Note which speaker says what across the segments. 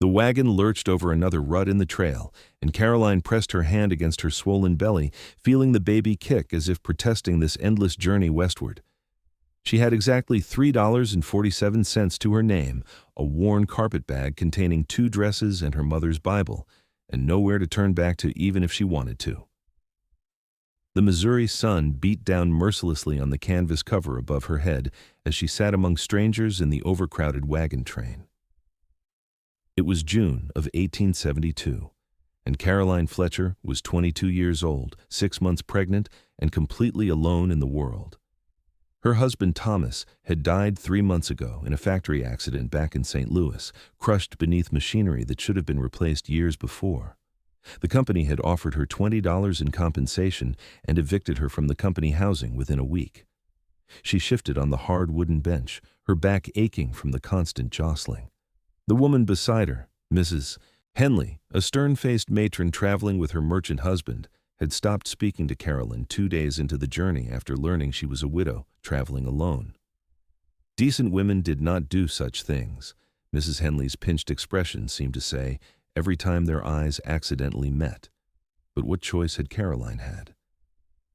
Speaker 1: The wagon lurched over another rut in the trail, and Caroline pressed her hand against her swollen belly, feeling the baby kick as if protesting this endless journey westward. She had exactly $3.47 to her name, a worn carpet bag containing 2 dresses and her mother's Bible, and nowhere to turn back to even if she wanted to. The Missouri sun beat down mercilessly on the canvas cover above her head as she sat among strangers in the overcrowded wagon train. It was June of 1872, and Caroline Fletcher was 22 years old, 6 months pregnant, and completely alone in the world. Her husband Thomas had died 3 months ago in a factory accident back in St. Louis, crushed beneath machinery that should have been replaced years before. The company had offered her $20 in compensation and evicted her from the company housing within a week. She shifted on the hard wooden bench, her back aching from the constant jostling. The woman beside her, Mrs. Henley, a stern-faced matron traveling with her merchant husband, had stopped speaking to Caroline 2 days into the journey after learning she was a widow, traveling alone. Decent women did not do such things, Mrs. Henley's pinched expression seemed to say, every time their eyes accidentally met. But what choice had Caroline had?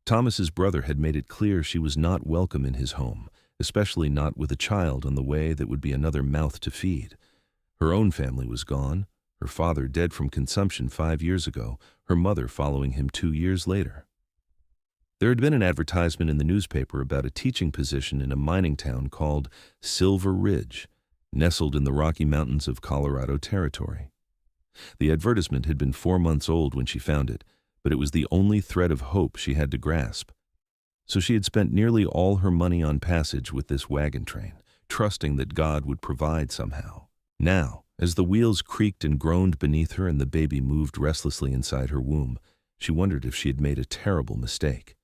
Speaker 1: Thomas's brother had made it clear she was not welcome in his home, especially not with a child on the way that would be another mouth to feed. Her own family was gone, her father dead from consumption 5 years ago, her mother following him 2 years later. There had been an advertisement in the newspaper about a teaching position in a mining town called Silver Ridge, nestled in the Rocky Mountains of Colorado Territory. The advertisement had been 4 months old when she found it, but it was the only thread of hope she had to grasp. So she had spent nearly all her money on passage with this wagon train, trusting that God would provide somehow. Now, as the wheels creaked and groaned beneath her and the baby moved restlessly inside her womb, she wondered if she had made a terrible mistake.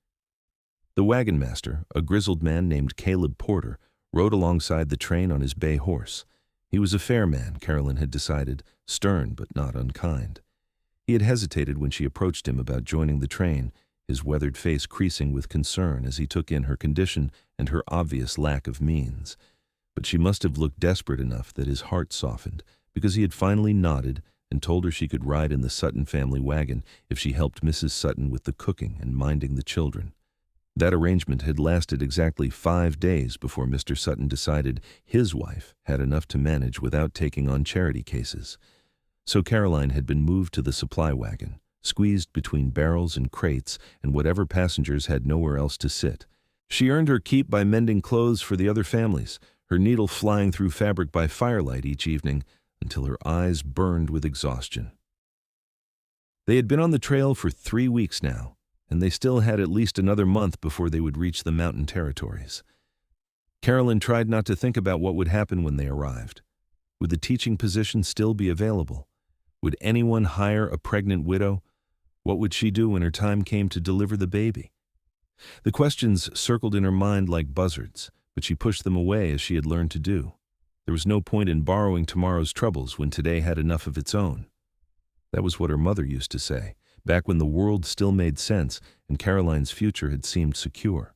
Speaker 1: The wagon master, a grizzled man named Caleb Porter, rode alongside the train on his bay horse. He was a fair man, Caroline had decided, stern but not unkind. He had hesitated when she approached him about joining the train, his weathered face creasing with concern as he took in her condition and her obvious lack of means. But she must have looked desperate enough that his heart softened, because he had finally nodded and told her she could ride in the Sutton family wagon if she helped Mrs. Sutton with the cooking and minding the children. That arrangement had lasted exactly 5 days before Mr. Sutton decided his wife had enough to manage without taking on charity cases. So Caroline had been moved to the supply wagon, squeezed between barrels and crates and whatever passengers had nowhere else to sit. She earned her keep by mending clothes for the other families, her needle flying through fabric by firelight each evening until her eyes burned with exhaustion. They had been on the trail for 3 weeks now, and they still had at least another month before they would reach the mountain territories. Caroline tried not to think about what would happen when they arrived. Would the teaching position still be available? Would anyone hire a pregnant widow? What would she do when her time came to deliver the baby? The questions circled in her mind like buzzards, but she pushed them away as she had learned to do. There was no point in borrowing tomorrow's troubles when today had enough of its own. That was what her mother used to say, back when the world still made sense and Caroline's future had seemed secure.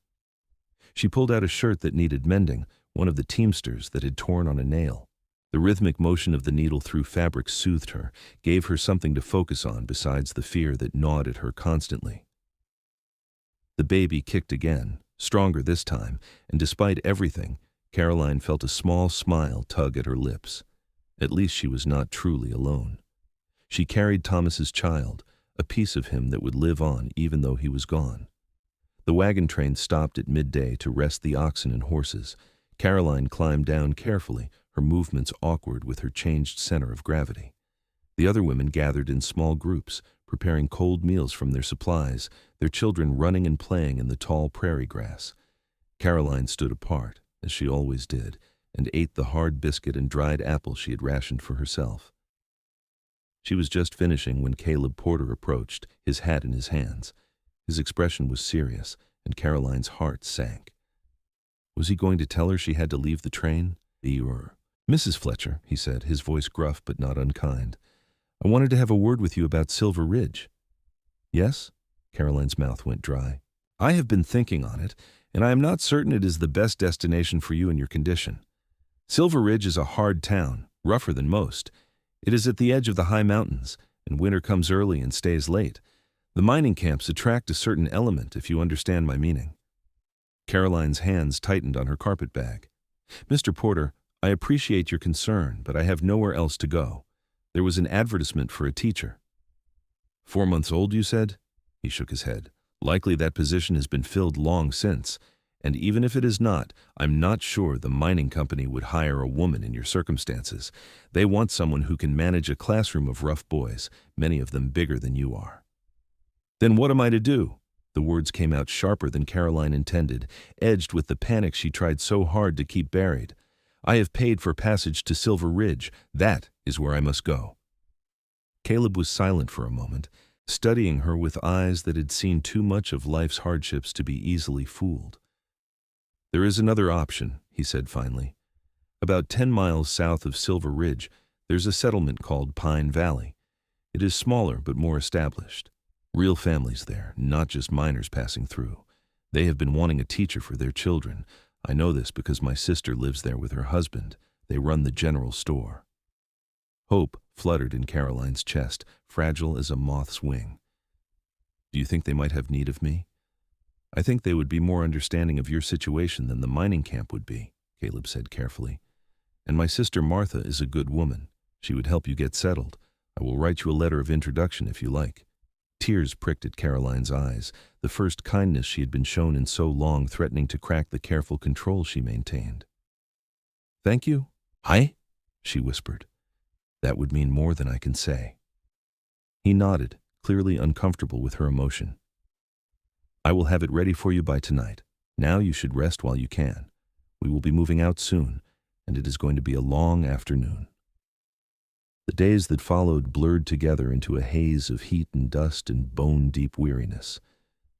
Speaker 1: She pulled out a shirt that needed mending, one of the teamsters that had torn on a nail. The rhythmic motion of the needle through fabric soothed her, gave her something to focus on besides the fear that gnawed at her constantly. The baby kicked again, stronger this time, and despite everything, Caroline felt a small smile tug at her lips. At least she was not truly alone. She carried Thomas's child, a piece of him that would live on even though he was gone. The wagon train stopped at midday to rest the oxen and horses. Caroline climbed down carefully, her movements awkward with her changed center of gravity. The other women gathered in small groups, preparing cold meals from their supplies, their children running and playing in the tall prairie grass. Caroline stood apart, as she always did, and ate the hard biscuit and dried apple she had rationed for herself. She was just finishing when Caleb Porter approached, his hat in his hands. His expression was serious, and Caroline's heart sank. Was he going to tell her she had to leave the train? Mrs. Fletcher, he said, his voice gruff but not unkind. I wanted to have a word with you about Silver Ridge. Yes? Caroline's mouth went dry. I have been thinking on it, and I am not certain it is the best destination for you in your condition. Silver Ridge is a hard town, rougher than most. It is at the edge of the high mountains, and winter comes early and stays late. The mining camps attract a certain element, if you understand my meaning. Caroline's hands tightened on her carpetbag. Mr. Porter, I appreciate your concern, but I have nowhere else to go. There was an advertisement for a teacher. 4 months old, you said? He shook his head. Likely that position has been filled long since, and even if it is not, I'm not sure the mining company would hire a woman in your circumstances. They want someone who can manage a classroom of rough boys, many of them bigger than you are. Then what am I to do? The words came out sharper than Caroline intended, edged with the panic she tried so hard to keep buried. I have paid for passage to Silver Ridge. That is where I must go. Caleb was silent for a moment, studying her with eyes that had seen too much of life's hardships to be easily fooled. There is another option, he said finally. About 10 miles south of Silver Ridge, there's a settlement called Pine Valley. It is smaller but more established. Real families there, not just miners passing through. They have been wanting a teacher for their children. I know this because my sister lives there with her husband. They run the general store. Hope fluttered in Caroline's chest, fragile as a moth's wing. Do you think they might have need of me? I think they would be more understanding of your situation than the mining camp would be, Caleb said carefully. And my sister Martha is a good woman. She would help you get settled. I will write you a letter of introduction if you like. Tears pricked at Caroline's eyes, the first kindness she had been shown in so long threatening to crack the careful control she maintained. Thank you? She whispered. That would mean more than I can say. He nodded, clearly uncomfortable with her emotion. I will have it ready for you by tonight. Now you should rest while you can. We will be moving out soon, and it is going to be a long afternoon. The days that followed blurred together into a haze of heat and dust and bone-deep weariness.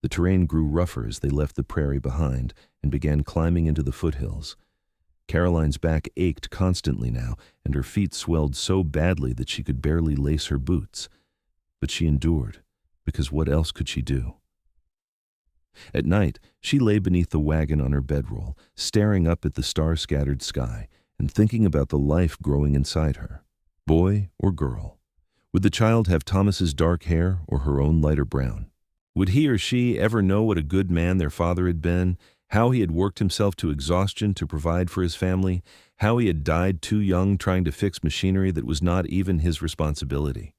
Speaker 1: The terrain grew rougher as they left the prairie behind and began climbing into the foothills. Caroline's back ached constantly now, and her feet swelled so badly that she could barely lace her boots. But she endured, because what else could she do? At night, she lay beneath the wagon on her bedroll, staring up at the star-scattered sky and thinking about the life growing inside her. Boy or girl? Would the child have Thomas's dark hair or her own lighter brown? Would he or she ever know what a good man their father had been, how he had worked himself to exhaustion to provide for his family, how he had died too young trying to fix machinery that was not even his responsibility?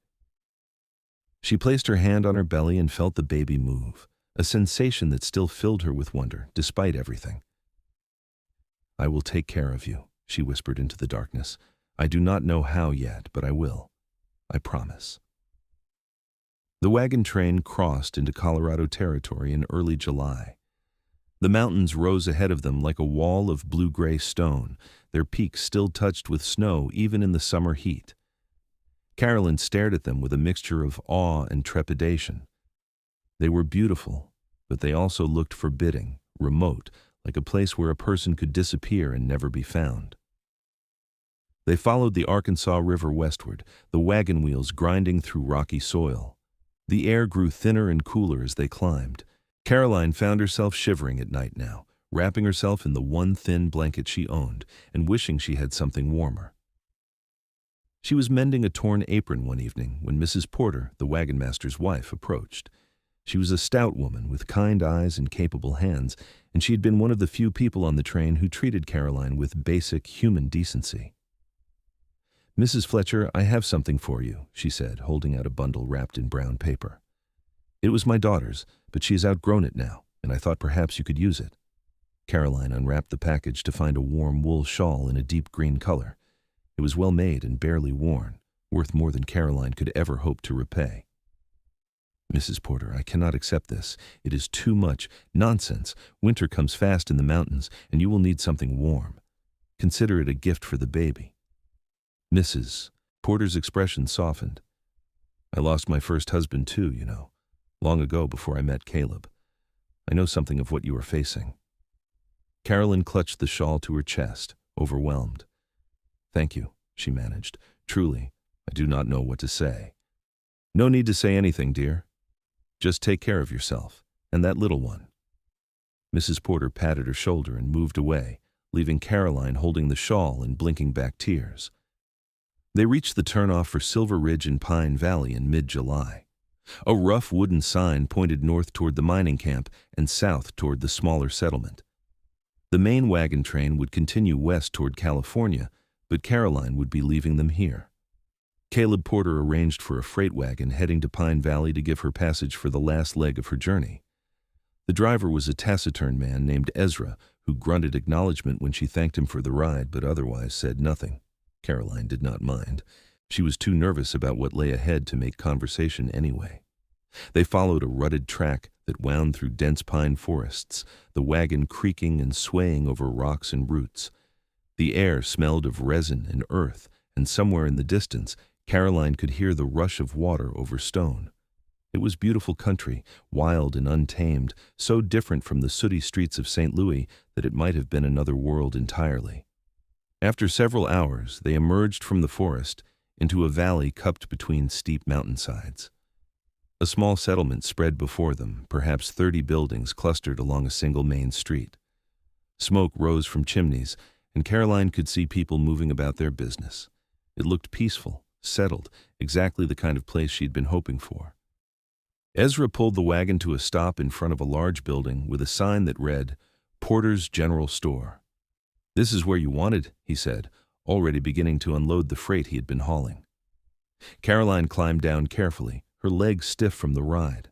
Speaker 1: She placed her hand on her belly and felt the baby move, a sensation that still filled her with wonder, despite everything. I will take care of you, she whispered into the darkness. I do not know how yet, but I will. I promise. The wagon train crossed into Colorado territory in early July. The mountains rose ahead of them like a wall of blue-gray stone, their peaks still touched with snow even in the summer heat. Caroline stared at them with a mixture of awe and trepidation. They were beautiful, but they also looked forbidding, remote, like a place where a person could disappear and never be found. They followed the Arkansas River westward, the wagon wheels grinding through rocky soil. The air grew thinner and cooler as they climbed. Caroline found herself shivering at night now, wrapping herself in the one thin blanket she owned and wishing she had something warmer. She was mending a torn apron one evening when Mrs. Porter, the wagon master's wife, approached. She was a stout woman with kind eyes and capable hands, and she had been one of the few people on the train who treated Caroline with basic human decency. Mrs. Fletcher, I have something for you, she said, holding out a bundle wrapped in brown paper. It was my daughter's, but she has outgrown it now, and I thought perhaps you could use it. Caroline unwrapped the package to find a warm wool shawl in a deep green color. It was well made and barely worn, worth more than Caroline could ever hope to repay. Mrs. Porter, I cannot accept this. It is too much. Nonsense. Winter comes fast in the mountains, and you will need something warm. Consider it a gift for the baby. Mrs. Porter's expression softened. I lost my first husband too, you know, long ago before I met Caleb. I know something of what you are facing. Caroline clutched the shawl to her chest, overwhelmed. Thank you, she managed. Truly, I do not know what to say. No need to say anything, dear. Just take care of yourself, and that little one. Mrs. Porter patted her shoulder and moved away, leaving Caroline holding the shawl and blinking back tears. They reached the turnoff for Silver Ridge and Pine Valley in mid-July. A rough wooden sign pointed north toward the mining camp and south toward the smaller settlement. The main wagon train would continue west toward California, but Caroline would be leaving them here. Caleb Porter arranged for a freight wagon heading to Pine Valley to give her passage for the last leg of her journey. The driver was a taciturn man named Ezra, who grunted acknowledgement when she thanked him for the ride but otherwise said nothing. Caroline did not mind. She was too nervous about what lay ahead to make conversation anyway. They followed a rutted track that wound through dense pine forests, the wagon creaking and swaying over rocks and roots. The air smelled of resin and earth, and somewhere in the distance, Caroline could hear the rush of water over stone. It was beautiful country, wild and untamed, so different from the sooty streets of St. Louis that it might have been another world entirely. After several hours, they emerged from the forest into a valley cupped between steep mountainsides. A small settlement spread before them, perhaps 30 buildings clustered along a single main street. Smoke rose from chimneys, and Caroline could see people moving about their business. It looked peaceful, settled, exactly the kind of place she'd been hoping for. Ezra pulled the wagon to a stop in front of a large building with a sign that read, "Porter's General Store." "This is where you wanted," he said, already beginning to unload the freight he had been hauling. Caroline climbed down carefully, her legs stiff from the ride.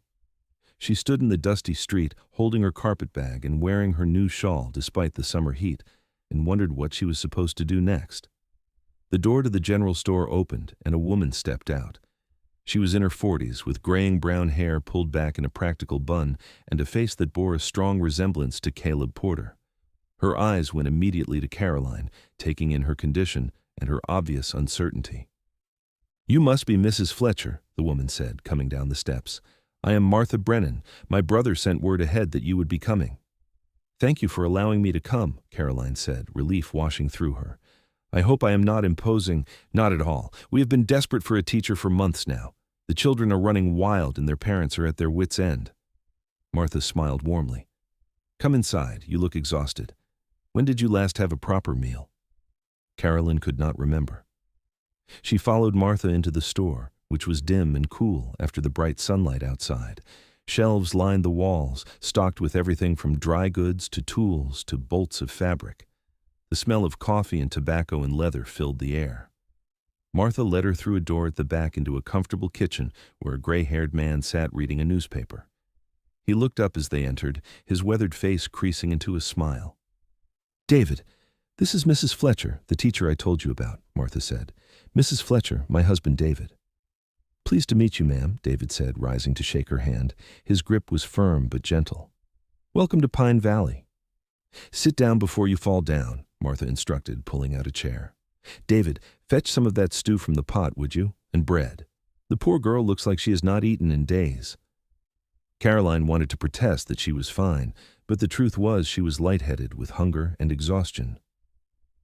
Speaker 1: She stood in the dusty street, holding her carpet bag and wearing her new shawl despite the summer heat, and wondered what she was supposed to do next. The door to the general store opened, and a woman stepped out. She was in her 40s, with graying brown hair pulled back in a practical bun and a face that bore a strong resemblance to Caleb Porter. Her eyes went immediately to Caroline, taking in her condition and her obvious uncertainty. "You must be Mrs. Fletcher," the woman said, coming down the steps. "I am Martha Brennan. My brother sent word ahead that you would be coming." "Thank you for allowing me to come," Caroline said, relief washing through her. "I hope I am not imposing." "Not at all. We have been desperate for a teacher for months now. The children are running wild and their parents are at their wits' end." Martha smiled warmly. "Come inside. You look exhausted. When did you last have a proper meal?" Caroline could not remember. She followed Martha into the store, which was dim and cool after the bright sunlight outside. Shelves lined the walls, stocked with everything from dry goods to tools to bolts of fabric. The smell of coffee and tobacco and leather filled the air. Martha led her through a door at the back into a comfortable kitchen where a gray-haired man sat reading a newspaper. He looked up as they entered, his weathered face creasing into a smile. "David, this is Mrs. Fletcher, the teacher I told you about," Martha said. "Mrs. Fletcher, my husband David." "Pleased to meet you, ma'am," David said, rising to shake her hand. His grip was firm but gentle. "Welcome to Pine Valley." "Sit down before you fall down," Martha instructed, pulling out a chair. "David, fetch some of that stew from the pot, would you? And bread. The poor girl looks like she has not eaten in days." Caroline wanted to protest that she was fine, but the truth was she was lightheaded with hunger and exhaustion.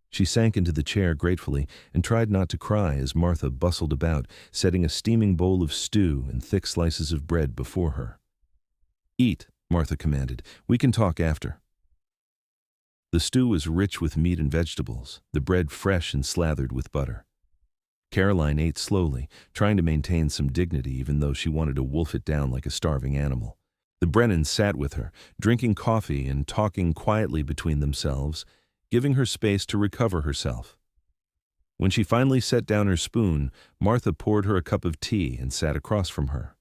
Speaker 1: She sank into the chair gratefully and tried not to cry as Martha bustled about, setting a steaming bowl of stew and thick slices of bread before her. "Eat," Martha commanded. "We can talk after." The stew was rich with meat and vegetables, the bread fresh and slathered with butter. Caroline ate slowly, trying to maintain some dignity even though she wanted to wolf it down like a starving animal. The Brennans sat with her, drinking coffee and talking quietly between themselves, giving her space to recover herself. When she finally set down her spoon, Martha poured her a cup of tea and sat across from her.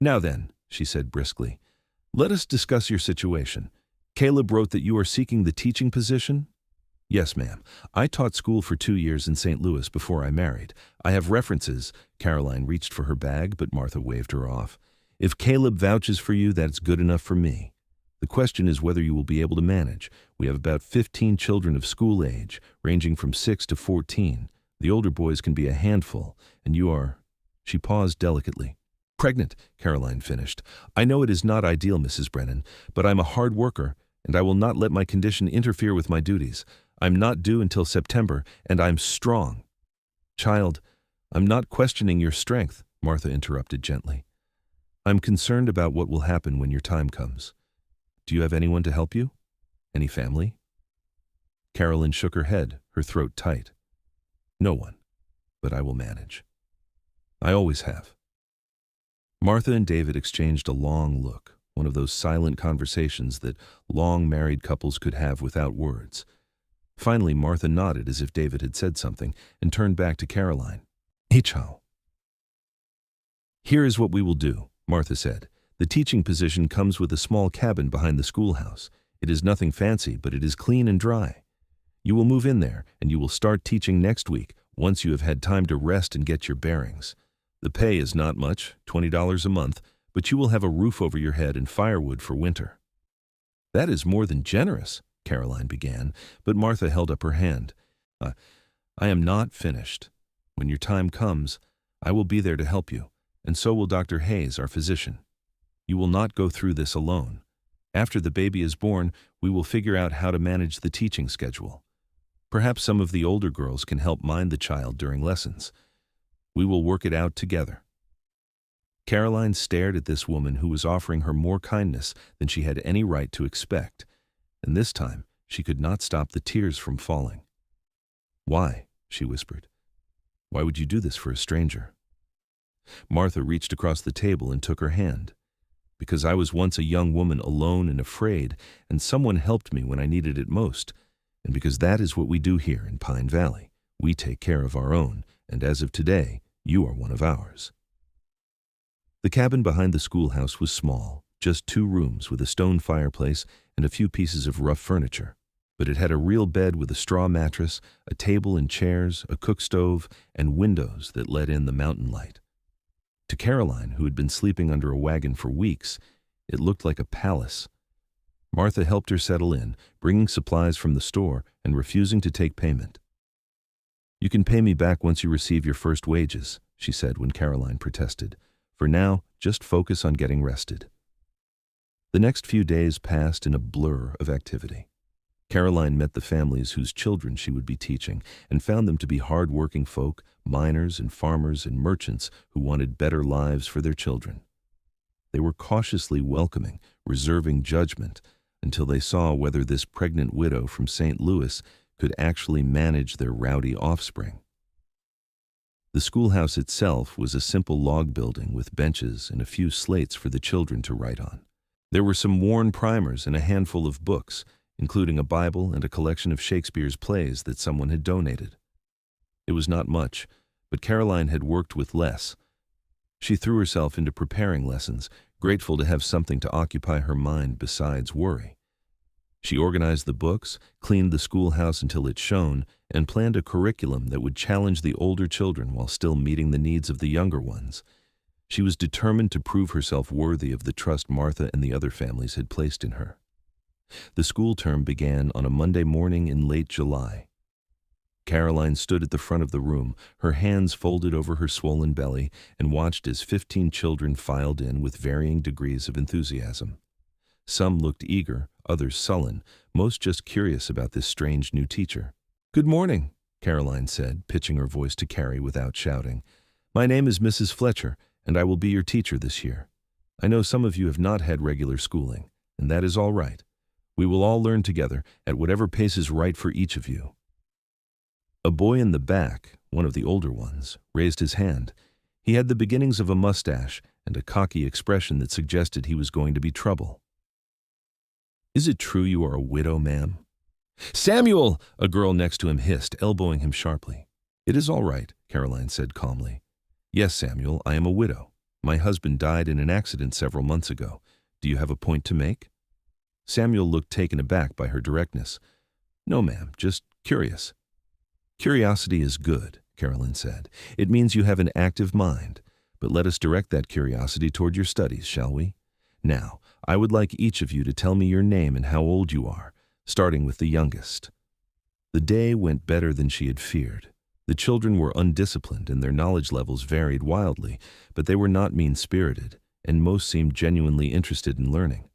Speaker 1: "Now then," she said briskly, "let us discuss your situation. Caleb wrote that you are seeking the teaching position?" "Yes, ma'am. I taught school for 2 years in St. Louis before I married. I have references." Caroline reached for her bag, but Martha waved her off. "If Caleb vouches for you, that's good enough for me. The question is whether you will be able to manage. We have about 15 children of school age, ranging from 6 to 14. The older boys can be a handful, and you are—" She paused delicately. "Pregnant," Caroline finished. "I know it is not ideal, Mrs. Brennan, but I'm a hard worker, and I will not let my condition interfere with my duties. I'm not due until September, and I'm strong." "Child, I'm not questioning your strength," Martha interrupted gently. "I'm concerned about what will happen when your time comes. Do you have anyone to help you? Any family?" Caroline shook her head, her throat tight. "No one." but I will manage. I always have." Martha and David exchanged a long look, one of those silent conversations that long married couples could have without words. Finally, Martha nodded as if David had said something and turned back to Caroline. "Ichao." "Here is what we will do," Martha said. "The teaching position comes with a small cabin behind the schoolhouse. It is nothing fancy, but it is clean and dry. You will move in there, and you will start teaching next week, once you have had time to rest and get your bearings. The pay is not much, $20 a month, but you will have a roof over your head and firewood for winter." "That is more than generous," Caroline began, but Martha held up her hand. I am not finished. When your time comes, I will be there to help you, and so will Dr. Hayes, our physician. You will not go through this alone. After the baby is born, we will figure out how to manage the teaching schedule. Perhaps some of the older girls can help mind the child during lessons. We will work it out together." Caroline stared at this woman who was offering her more kindness than she had any right to expect, and this time she could not stop the tears from falling. "Why?" she whispered. "Why would you do this for a stranger?" Martha reached across the table and took her hand. "Because I was once a young woman alone and afraid, and someone helped me when I needed it most, and because that is what we do here in Pine Valley. We take care of our own, and as of today, you are one of ours." The cabin behind the schoolhouse was small, just 2 rooms with a stone fireplace and a few pieces of rough furniture. But it had a real bed with a straw mattress, a table and chairs, a cook stove, and windows that let in the mountain light. To Caroline, who had been sleeping under a wagon for weeks, it looked like a palace. Martha helped her settle in, bringing supplies from the store and refusing to take payment. "You can pay me back once you receive your first wages," she said when Caroline protested. "For now, just focus on getting rested." The next few days passed in a blur of activity. Caroline met the families whose children she would be teaching and found them to be hard-working folk, miners and farmers and merchants who wanted better lives for their children. They were cautiously welcoming, reserving judgment, until they saw whether this pregnant widow from St. Louis could actually manage their rowdy offspring. The schoolhouse itself was a simple log building with benches and a few slates for the children to write on. There were some worn primers and a handful of books, including a Bible and a collection of Shakespeare's plays that someone had donated. It was not much, but Caroline had worked with less. She threw herself into preparing lessons, grateful to have something to occupy her mind besides worry. She organized the books, cleaned the schoolhouse until it shone, and planned a curriculum that would challenge the older children while still meeting the needs of the younger ones. She was determined to prove herself worthy of the trust Martha and the other families had placed in her. The school term began on a Monday morning in late July. Caroline stood at the front of the room, her hands folded over her swollen belly, and watched as 15 children filed in with varying degrees of enthusiasm. Some looked eager, others sullen, most just curious about this strange new teacher. "Good morning," Caroline said, pitching her voice to Carrie without shouting. "My name is Mrs. Fletcher, and I will be your teacher this year. I know some of you have not had regular schooling, and that is all right. We will all learn together at whatever pace is right for each of you." A boy in the back, one of the older ones, raised his hand. He had the beginnings of a mustache and a cocky expression that suggested he was going to be trouble. "Is it true you are a widow, ma'am?" "Samuel!" a girl next to him hissed, elbowing him sharply. "It is all right," Caroline said calmly. "Yes, Samuel, I am a widow. My husband died in an accident several months ago. Do you have a point to make?" Samuel looked taken aback by her directness. "No, ma'am, just curious." "Curiosity is good," Caroline said. "It means you have an active mind. But let us direct that curiosity toward your studies, shall we? Now, I would like each of you to tell me your name and how old you are, starting with the youngest." The day went better than she had feared. The children were undisciplined and their knowledge levels varied wildly, but they were not mean-spirited, and most seemed genuinely interested in learning.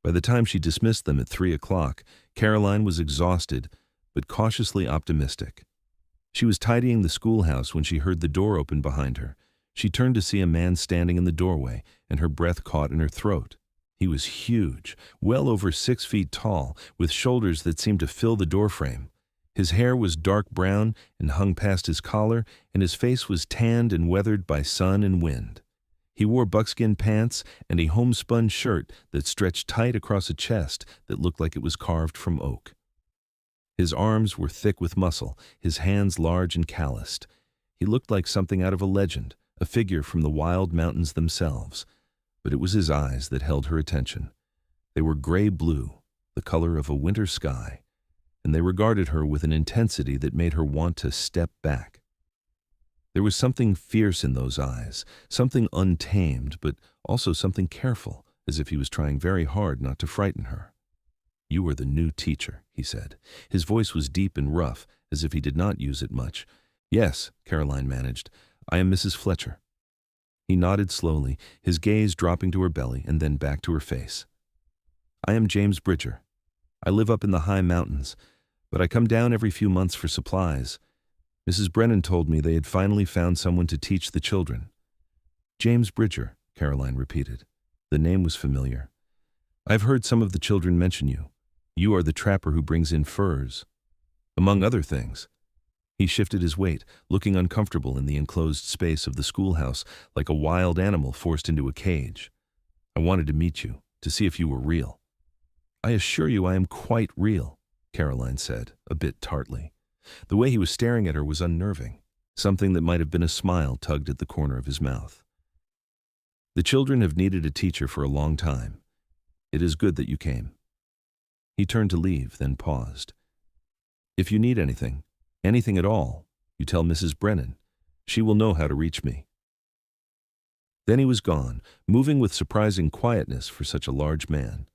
Speaker 1: By the time she dismissed them at 3 o'clock, Caroline was exhausted, but cautiously optimistic. She was tidying the schoolhouse when she heard the door open behind her. She turned to see a man standing in the doorway, and her breath caught in her throat. He was huge, well over 6 feet tall, with shoulders that seemed to fill the doorframe. His hair was dark brown and hung past his collar, and his face was tanned and weathered by sun and wind. He wore buckskin pants and a homespun shirt that stretched tight across a chest that looked like it was carved from oak. His arms were thick with muscle, his hands large and calloused. He looked like something out of a legend, a figure from the wild mountains themselves. But it was his eyes that held her attention. They were gray-blue, the color of a winter sky, and they regarded her with an intensity that made her want to step back. There was something fierce in those eyes, something untamed, but also something careful, as if he was trying very hard not to frighten her. "You are the new teacher," he said. His voice was deep and rough, as if he did not use it much. "Yes," Caroline managed. "I am Mrs. Fletcher." He nodded slowly, his gaze dropping to her belly and then back to her face. "I am James Bridger. I live up in the high mountains, but I come down every few months for supplies. Mrs. Brennan told me they had finally found someone to teach the children." "James Bridger," Caroline repeated. The name was familiar. "I've heard some of the children mention you. You are the trapper who brings in furs, among other things." He shifted his weight, looking uncomfortable in the enclosed space of the schoolhouse, like a wild animal forced into a cage. "I wanted to meet you, to see if you were real." "I assure you I am quite real," Caroline said, a bit tartly. The way he was staring at her was unnerving. Something that might have been a smile tugged at the corner of his mouth. "The children have needed a teacher for a long time. It is good that you came." He turned to leave, then paused. "If you need anything at all, you tell Mrs. Brennan. She will know how to reach me." Then he was gone, moving with surprising quietness for such a large man.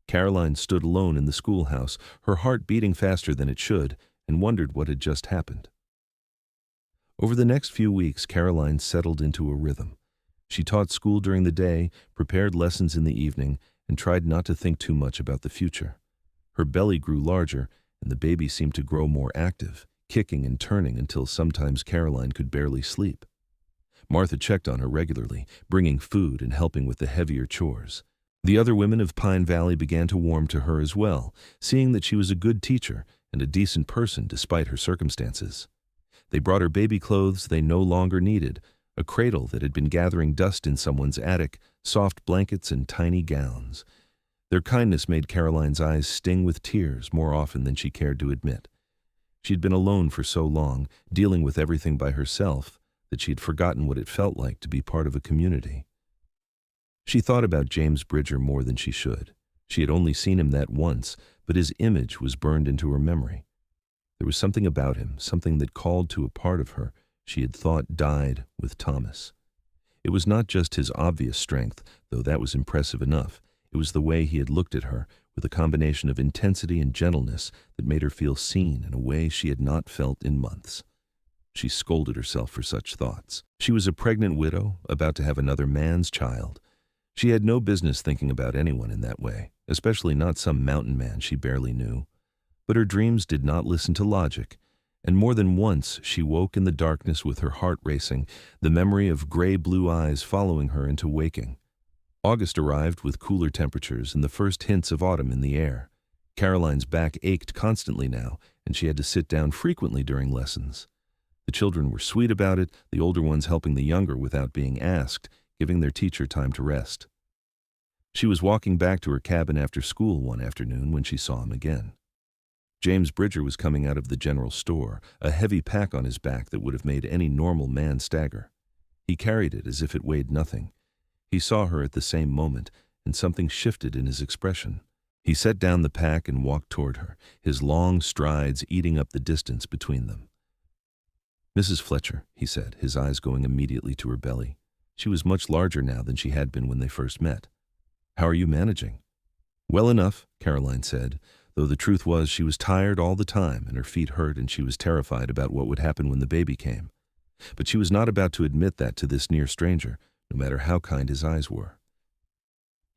Speaker 1: Caroline stood alone in the schoolhouse, her heart beating faster than it should, and wondered what had just happened. Over the next few weeks, Caroline settled into a rhythm. She taught school during the day, prepared lessons in the evening, and tried not to think too much about the future. Her belly grew larger, and the baby seemed to grow more active, kicking and turning until sometimes Caroline could barely sleep. Martha checked on her regularly, bringing food and helping with the heavier chores. The other women of Pine Valley began to warm to her as well, seeing that she was a good teacher and a decent person despite her circumstances. They brought her baby clothes they no longer needed, a cradle that had been gathering dust in someone's attic, soft blankets, and tiny gowns. Their kindness made Caroline's eyes sting with tears more often than she cared to admit. She had been alone for so long, dealing with everything by herself, that she had forgotten what it felt like to be part of a community. She thought about James Bridger more than she should. She had only seen him that once, but his image was burned into her memory. There was something about him, something that called to a part of her she had thought died with Thomas. It was not just his obvious strength, though that was impressive enough. It was the way he had looked at her, with a combination of intensity and gentleness that made her feel seen in a way she had not felt in months. She scolded herself for such thoughts. She was a pregnant widow, about to have another man's child. She had no business thinking about anyone in that way, especially not some mountain man she barely knew. But her dreams did not listen to logic, and more than once she woke in the darkness with her heart racing, the memory of gray-blue eyes following her into waking. August arrived with cooler temperatures and the first hints of autumn in the air. Caroline's back ached constantly now, and she had to sit down frequently during lessons. The children were sweet about it, the older ones helping the younger without being asked, giving their teacher time to rest. She was walking back to her cabin after school one afternoon when she saw him again. James Bridger was coming out of the general store, a heavy pack on his back that would have made any normal man stagger. He carried it as if it weighed nothing. He saw her at the same moment, and something shifted in his expression. He set down the pack and walked toward her, his long strides eating up the distance between them. "Mrs. Fletcher," he said, his eyes going immediately to her belly. She was much larger now than she had been when they first met. "How are you managing?" "Well enough," Caroline said, though the truth was she was tired all the time and her feet hurt and she was terrified about what would happen when the baby came. But she was not about to admit that to this near stranger, no matter how kind his eyes were.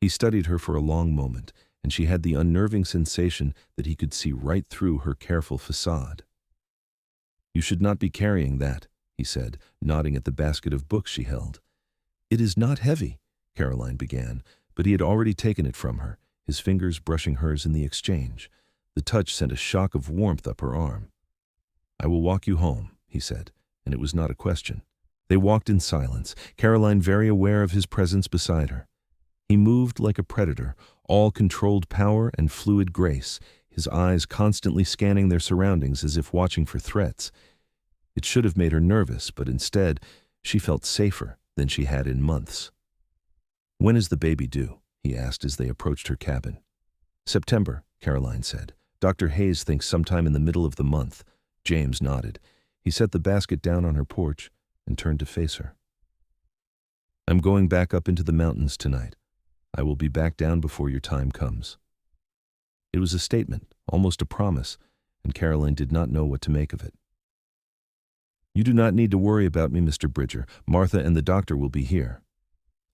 Speaker 1: He studied her for a long moment, and she had the unnerving sensation that he could see right through her careful facade. "You should not be carrying that," he said, nodding at the basket of books she held. "It is not heavy," Caroline began, but he had already taken it from her, his fingers brushing hers in the exchange. The touch sent a shock of warmth up her arm. "I will walk you home," he said, and it was not a question. They walked in silence, Caroline very aware of his presence beside her. He moved like a predator, all controlled power and fluid grace, his eyes constantly scanning their surroundings as if watching for threats. It should have made her nervous, but instead, she felt safer than she had in months. "When is the baby due?" he asked as they approached her cabin. "September," Caroline said. "Dr. Hayes thinks sometime in the middle of the month." James nodded. He set the basket down on her porch and turned to face her. "I'm going back up into the mountains tonight. I will be back down before your time comes." It was a statement, almost a promise, and Caroline did not know what to make of it. "You do not need to worry about me, Mr. Bridger. Martha and the doctor will be here."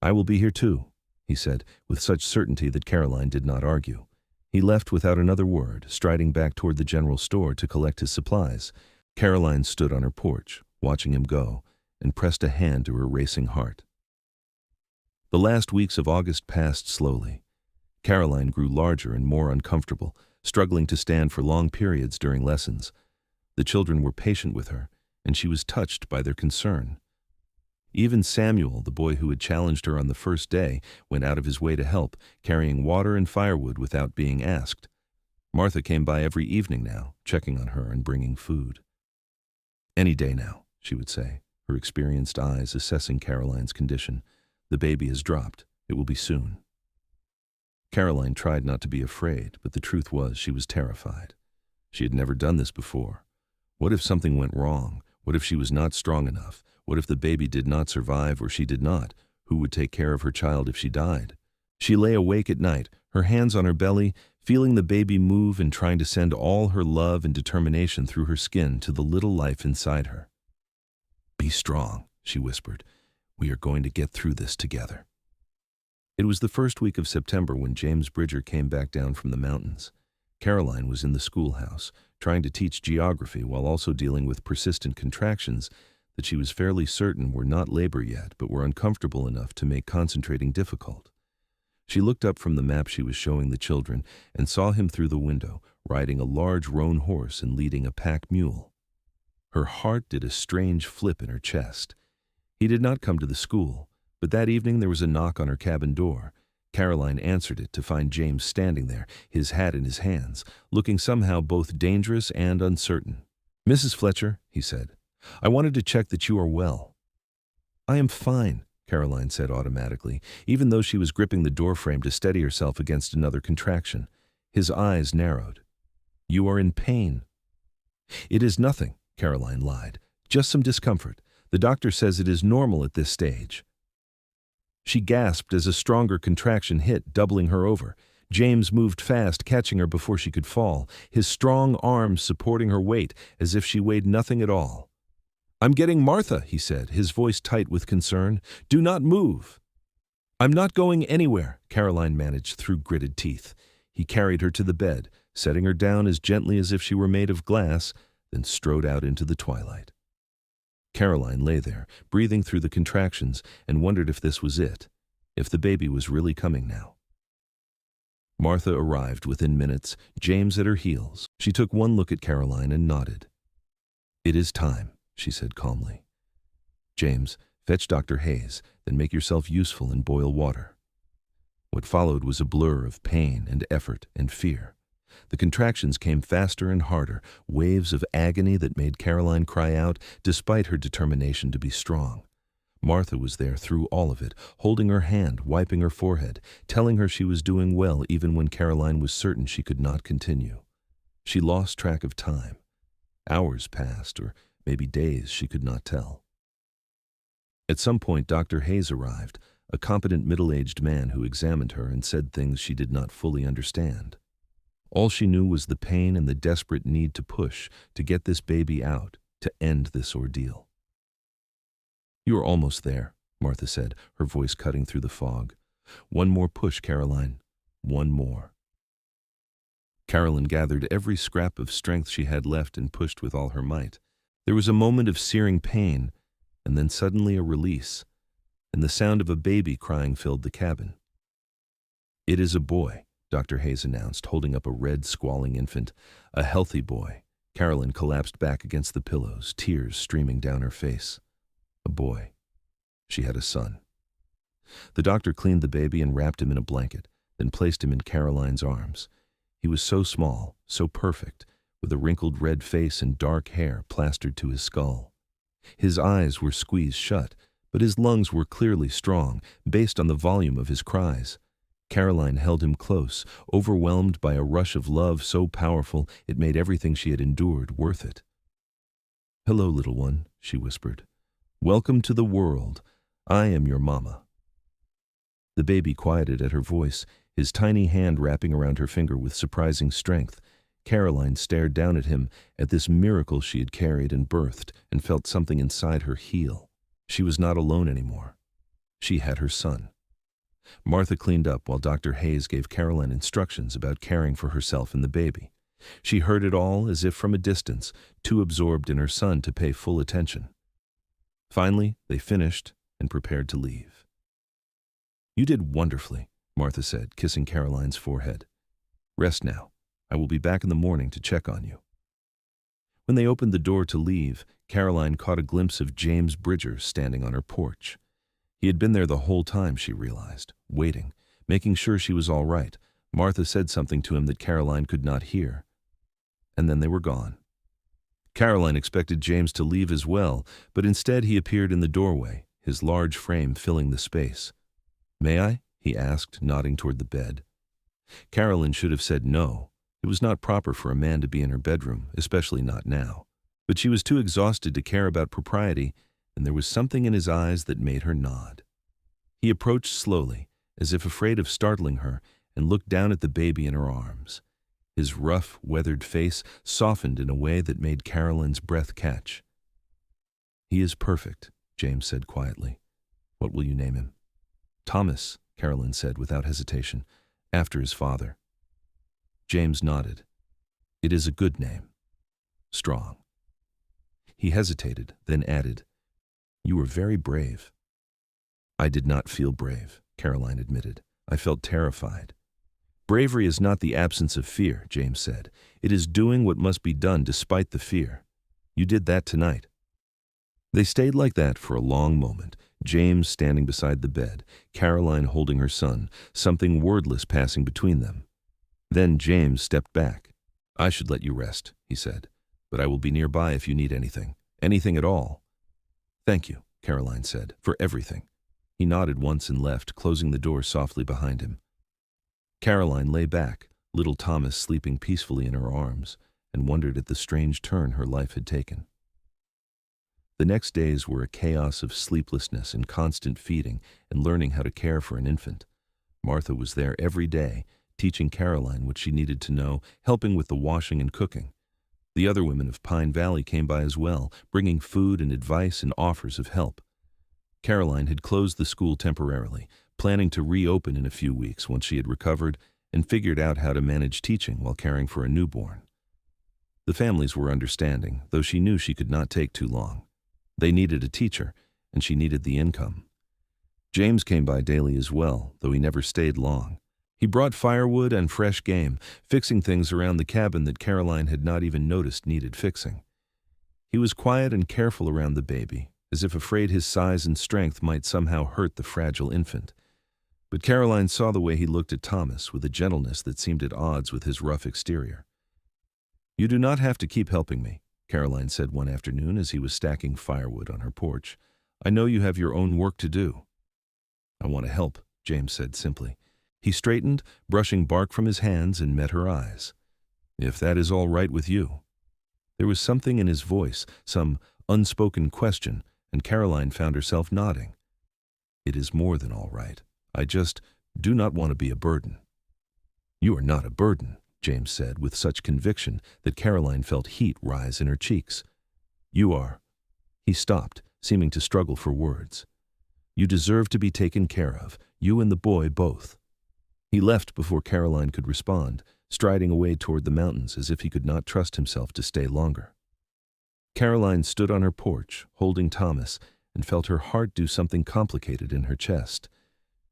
Speaker 1: "I will be here too," he said, with such certainty that Caroline did not argue. He left without another word, striding back toward the general store to collect his supplies. Caroline stood on her porch, watching him go, and pressed a hand to her racing heart. The last weeks of August passed slowly. Caroline grew larger and more uncomfortable, struggling to stand for long periods during lessons. The children were patient with her, and she was touched by their concern. Even Samuel, the boy who had challenged her on the first day, went out of his way to help, carrying water and firewood without being asked. Martha came by every evening now, checking on her and bringing food. "Any day now," she would say, her experienced eyes assessing Caroline's condition. "The baby has dropped. It will be soon." Caroline tried not to be afraid, but the truth was she was terrified. She had never done this before. What if something went wrong? What if she was not strong enough? What if the baby did not survive or she did not? Who would take care of her child if she died? She lay awake at night, her hands on her belly, feeling the baby move and trying to send all her love and determination through her skin to the little life inside her. "Be strong," she whispered. "We are going to get through this together." It was the first week of September when James Bridger came back down from the mountains. Caroline was in the schoolhouse, trying to teach geography while also dealing with persistent contractions that she was fairly certain were not labor yet, but were uncomfortable enough to make concentrating difficult. She looked up from the map she was showing the children and saw him through the window, riding a large roan horse and leading a pack mule. Her heart did a strange flip in her chest. He did not come to the school, but that evening there was a knock on her cabin door. Caroline answered it to find James standing there, his hat in his hands, looking somehow both dangerous and uncertain. "Mrs. Fletcher," he said, "I wanted to check that you are well." "I am fine," Caroline said automatically, even though she was gripping the doorframe to steady herself against another contraction. His eyes narrowed. "You are in pain." "It is nothing," Caroline lied. "Just some discomfort. The doctor says it is normal at this stage." She gasped as a stronger contraction hit, doubling her over. James moved fast, catching her before she could fall, his strong arms supporting her weight as if she weighed nothing at all. "I'm getting Martha," he said, his voice tight with concern. "Do not move." "I'm not going anywhere," Caroline managed through gritted teeth. He carried her to the bed, setting her down as gently as if she were made of glass, then strode out into the twilight. Caroline lay there, breathing through the contractions, and wondered if this was it, if the baby was really coming now. Martha arrived within minutes, James at her heels. She took one look at Caroline and nodded. "It is time," she said calmly. "James, fetch Dr. Hayes, then make yourself useful and boil water." What followed was a blur of pain and effort and fear. The contractions came faster and harder, waves of agony that made Caroline cry out, despite her determination to be strong. Martha was there through all of it, holding her hand, wiping her forehead, telling her she was doing well even when Caroline was certain she could not continue. She lost track of time. Hours passed, or maybe days, she could not tell. At some point, Dr. Hayes arrived, a competent middle-aged man who examined her and said things she did not fully understand. All she knew was the pain and the desperate need to push, to get this baby out, to end this ordeal. "You are almost there," Martha said, her voice cutting through the fog. "One more push, Caroline. One more." Caroline gathered every scrap of strength she had left and pushed with all her might. There was a moment of searing pain, and then suddenly a release, and the sound of a baby crying filled the cabin. "It is a boy," Dr. Hayes announced, holding up a red, squalling infant. "A healthy boy. Caroline collapsed back against the pillows, tears streaming down her face. A boy. She had a son. The doctor cleaned the baby and wrapped him in a blanket, then placed him in Caroline's arms. He was so small, so perfect, with a wrinkled red face and dark hair plastered to his skull. His eyes were squeezed shut, but his lungs were clearly strong, based on the volume of his cries. Caroline held him close, overwhelmed by a rush of love so powerful it made everything she had endured worth it. "Hello, little one," she whispered. "Welcome to the world. I am your mama." The baby quieted at her voice, his tiny hand wrapping around her finger with surprising strength. Caroline stared down at him, at this miracle she had carried and birthed, and felt something inside her heal. She was not alone anymore. She had her son. Martha cleaned up while Dr. Hayes gave Caroline instructions about caring for herself and the baby. She heard it all as if from a distance, too absorbed in her son to pay full attention. Finally, they finished and prepared to leave. "You did wonderfully," Martha said, kissing Caroline's forehead. "Rest now. I will be back in the morning to check on you." When they opened the door to leave, Caroline caught a glimpse of James Bridger standing on her porch. He had been there the whole time, she realized, waiting, making sure she was all right. Martha said something to him that Caroline could not hear. And then they were gone. Caroline expected James to leave as well, but instead he appeared in the doorway, his large frame filling the space. "May I?" he asked, nodding toward the bed. Caroline should have said no. It was not proper for a man to be in her bedroom, especially not now. But she was too exhausted to care about propriety, and there was something in his eyes that made her nod. He approached slowly, as if afraid of startling her, and looked down at the baby in her arms. His rough, weathered face softened in a way that made Caroline's breath catch. "He is perfect," James said quietly. "What will you name him?" "Thomas," Caroline said without hesitation, "after his father." James nodded. "It is a good name. Strong." He hesitated, then added, "You were very brave." "I did not feel brave," Caroline admitted. "I felt terrified." "Bravery is not the absence of fear," James said. "It is doing what must be done despite the fear. You did that tonight." They stayed like that for a long moment, James standing beside the bed, Caroline holding her son, something wordless passing between them. Then James stepped back. "I should let you rest," he said, "but I will be nearby if you need anything. Anything at all." "Thank you," Caroline said, "for everything." He nodded once and left, closing the door softly behind him. Caroline lay back, little Thomas sleeping peacefully in her arms, and wondered at the strange turn her life had taken. The next days were a chaos of sleeplessness and constant feeding and learning how to care for an infant. Martha was there every day, teaching Caroline what she needed to know, helping with the washing and cooking. The other women of Pine Valley came by as well, bringing food and advice and offers of help. Caroline had closed the school temporarily, planning to reopen in a few weeks once she had recovered and figured out how to manage teaching while caring for a newborn. The families were understanding, though she knew she could not take too long. They needed a teacher, and she needed the income. James came by daily as well, though he never stayed long. He brought firewood and fresh game, fixing things around the cabin that Caroline had not even noticed needed fixing. He was quiet and careful around the baby, as if afraid his size and strength might somehow hurt the fragile infant. But Caroline saw the way he looked at Thomas with a gentleness that seemed at odds with his rough exterior. "You do not have to keep helping me," Caroline said one afternoon as he was stacking firewood on her porch. "I know you have your own work to do." "I want to help," James said simply. He straightened, brushing bark from his hands, and met her eyes. "If that is all right with you." There was something in his voice, some unspoken question, and Caroline found herself nodding. "It is more than all right. I just do not want to be a burden." "You are not a burden," James said with such conviction that Caroline felt heat rise in her cheeks. "You are—" He stopped, seeming to struggle for words. "You deserve to be taken care of, you and the boy both." He left before Caroline could respond, striding away toward the mountains as if he could not trust himself to stay longer. Caroline stood on her porch, holding Thomas, and felt her heart do something complicated in her chest.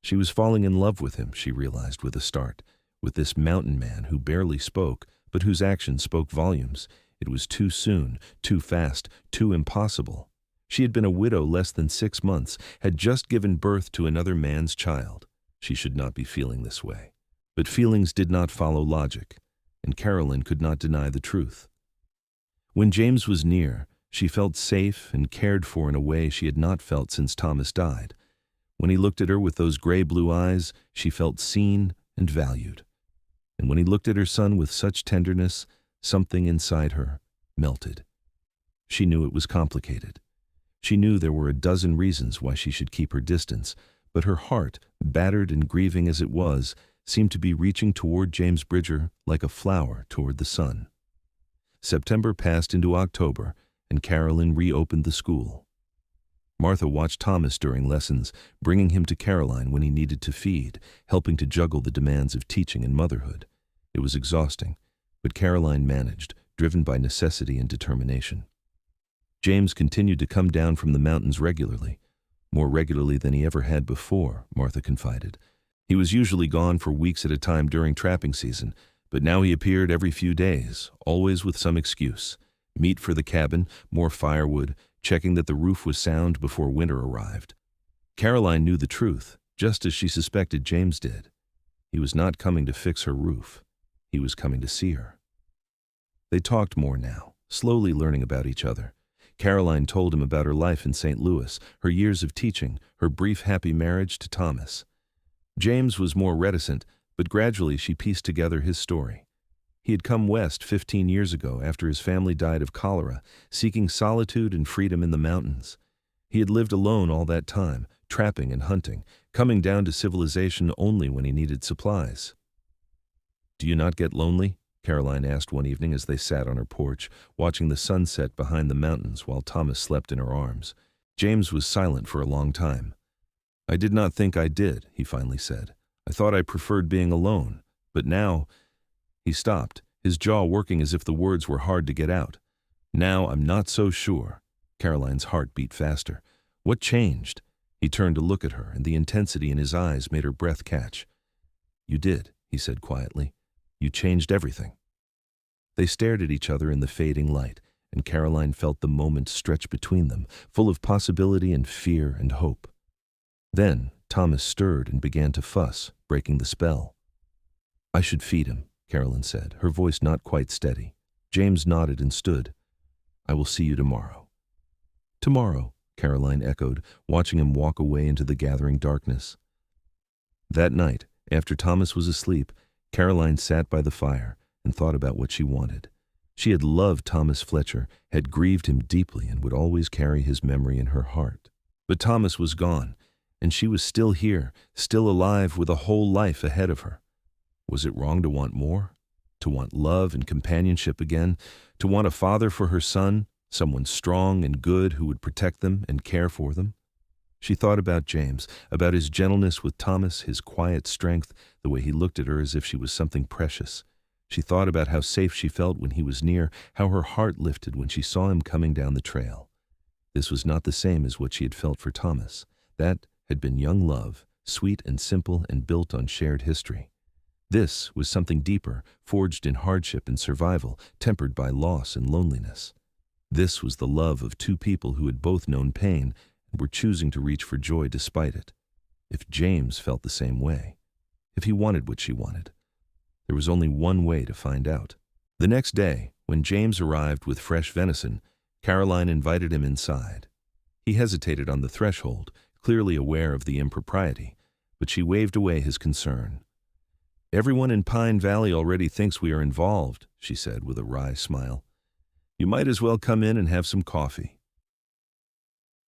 Speaker 1: She was falling in love with him, she realized with a start, with this mountain man who barely spoke, but whose actions spoke volumes. It was too soon, too fast, too impossible. She had been a widow less than 6 months, had just given birth to another man's child. She should not be feeling this way. But feelings did not follow logic, and Caroline could not deny the truth. When James was near, she felt safe and cared for in a way she had not felt since Thomas died. When he looked at her with those gray-blue eyes, she felt seen and valued. And when he looked at her son with such tenderness, something inside her melted. She knew it was complicated. She knew there were a dozen reasons why she should keep her distance, but her heart, battered and grieving as it was, seemed to be reaching toward James Bridger like a flower toward the sun. September passed into October, and Caroline reopened the school. Martha watched Thomas during lessons, bringing him to Caroline when he needed to feed, helping to juggle the demands of teaching and motherhood. It was exhausting, but Caroline managed, driven by necessity and determination. James continued to come down from the mountains regularly, more regularly than he ever had before, Martha confided. He was usually gone for weeks at a time during trapping season, but now he appeared every few days, always with some excuse. Meat for the cabin, more firewood, checking that the roof was sound before winter arrived. Caroline knew the truth, just as she suspected James did. He was not coming to fix her roof. He was coming to see her. They talked more now, slowly learning about each other. Caroline told him about her life in St. Louis, her years of teaching, her brief happy marriage to Thomas. James was more reticent, but gradually she pieced together his story. He had come west 15 years ago after his family died of cholera, seeking solitude and freedom in the mountains. He had lived alone all that time, trapping and hunting, coming down to civilization only when he needed supplies. "Do you not get lonely?" Caroline asked one evening as they sat on her porch, watching the sunset behind the mountains while Thomas slept in her arms. James was silent for a long time. "I did not think I did," he finally said. "I thought I preferred being alone, but now—" He stopped, his jaw working as if the words were hard to get out. "Now I'm not so sure." Caroline's heart beat faster. What changed? He turned to look at her, and the intensity in his eyes made her breath catch. "You did," he said quietly. "You changed everything." They stared at each other in the fading light, and Caroline felt the moment stretch between them, full of possibility and fear and hope. Then Thomas stirred and began to fuss, breaking the spell. "I should feed him," Caroline said, her voice not quite steady. James nodded and stood. "I will see you tomorrow." "Tomorrow," Caroline echoed, watching him walk away into the gathering darkness. That night, after Thomas was asleep, Caroline sat by the fire and thought about what she wanted. She had loved Thomas Fletcher, had grieved him deeply, and would always carry his memory in her heart. But Thomas was gone, and she was still here, still alive with a whole life ahead of her. Was it wrong to want more? To want love and companionship again? To want a father for her son, someone strong and good who would protect them and care for them? She thought about James, about his gentleness with Thomas, his quiet strength, the way he looked at her as if she was something precious. She thought about how safe she felt when he was near, how her heart lifted when she saw him coming down the trail. This was not the same as what she had felt for Thomas. That had been young love, sweet and simple and built on shared history. This was something deeper, forged in hardship and survival, tempered by loss and loneliness. This was the love of two people who had both known pain and were choosing to reach for joy despite it. If James felt the same way, if he wanted what she wanted, there was only one way to find out. The next day, when James arrived with fresh venison, Caroline invited him inside. He hesitated on the threshold, clearly aware of the impropriety, but she waved away his concern. "Everyone in Pine Valley already thinks we are involved," she said with a wry smile. "You might as well come in and have some coffee."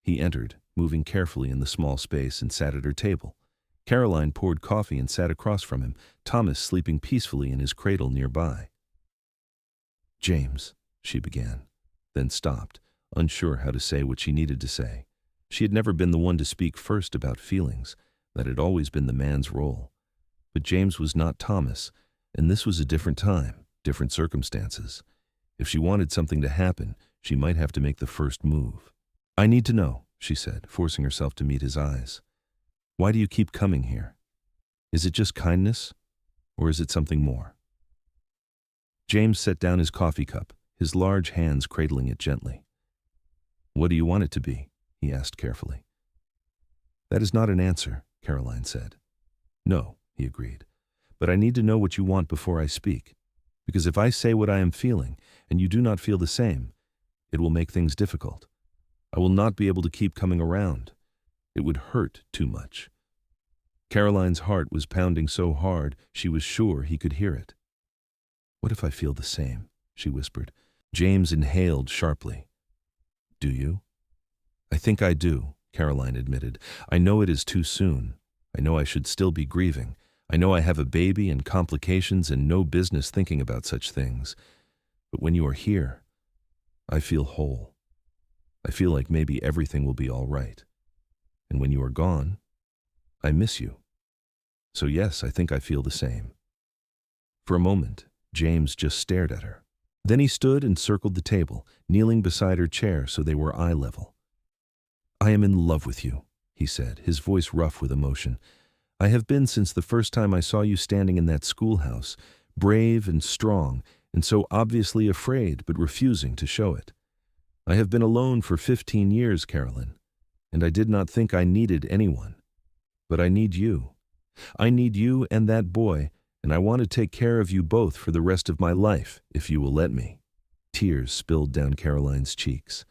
Speaker 1: He entered, moving carefully in the small space, and sat at her table. Caroline poured coffee and sat across from him, Thomas sleeping peacefully in his cradle nearby. "James," she began, then stopped, unsure how to say what she needed to say. She had never been the one to speak first about feelings. That had always been the man's role. But James was not Thomas, and this was a different time, different circumstances. If she wanted something to happen, she might have to make the first move. "I need to know," she said, forcing herself to meet his eyes. "Why do you keep coming here? Is it just kindness, or is it something more?" James set down his coffee cup, his large hands cradling it gently. "What do you want it to be?" he asked carefully. "That is not an answer," Caroline said. "No," he agreed, "but I need to know what you want before I speak, because if I say what I am feeling and you do not feel the same, it will make things difficult. I will not be able to keep coming around. It would hurt too much." Caroline's heart was pounding so hard she was sure he could hear it. "What if I feel the same?" she whispered. James inhaled sharply. "Do you?" "I think I do," Caroline admitted. "I know it is too soon. I know I should still be grieving. I know I have a baby and complications and no business thinking about such things. But when you are here, I feel whole. I feel like maybe everything will be all right. And when you are gone, I miss you. So yes, I think I feel the same." For a moment, James just stared at her. Then he stood and circled the table, kneeling beside her chair so they were eye level. "I am in love with you," he said, his voice rough with emotion. "I have been since the first time I saw you standing in that schoolhouse, brave and strong, and so obviously afraid but refusing to show it. I have been alone for 15 years, Caroline, and I did not think I needed anyone. But I need you. I need you and that boy, and I want to take care of you both for the rest of my life, if you will let me." Tears spilled down Caroline's cheeks.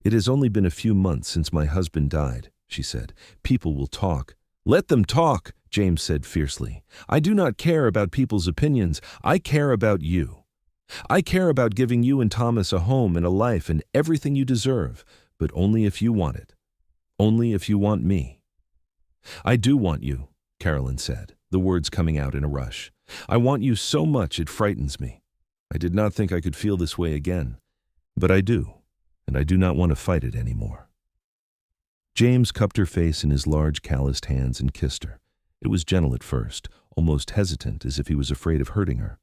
Speaker 1: "It has only been a few months since my husband died," she said. "People will talk." "Let them talk," James said fiercely. "I do not care about people's opinions. I care about you. I care about giving you and Thomas a home and a life and everything you deserve, but only if you want it. Only if you want me." "I do want you," Caroline said, the words coming out in a rush. "I want you so much it frightens me. I did not think I could feel this way again. But I do, and I do not want to fight it anymore." James cupped her face in his large calloused hands and kissed her. It was gentle at first, almost hesitant as if he was afraid of hurting her.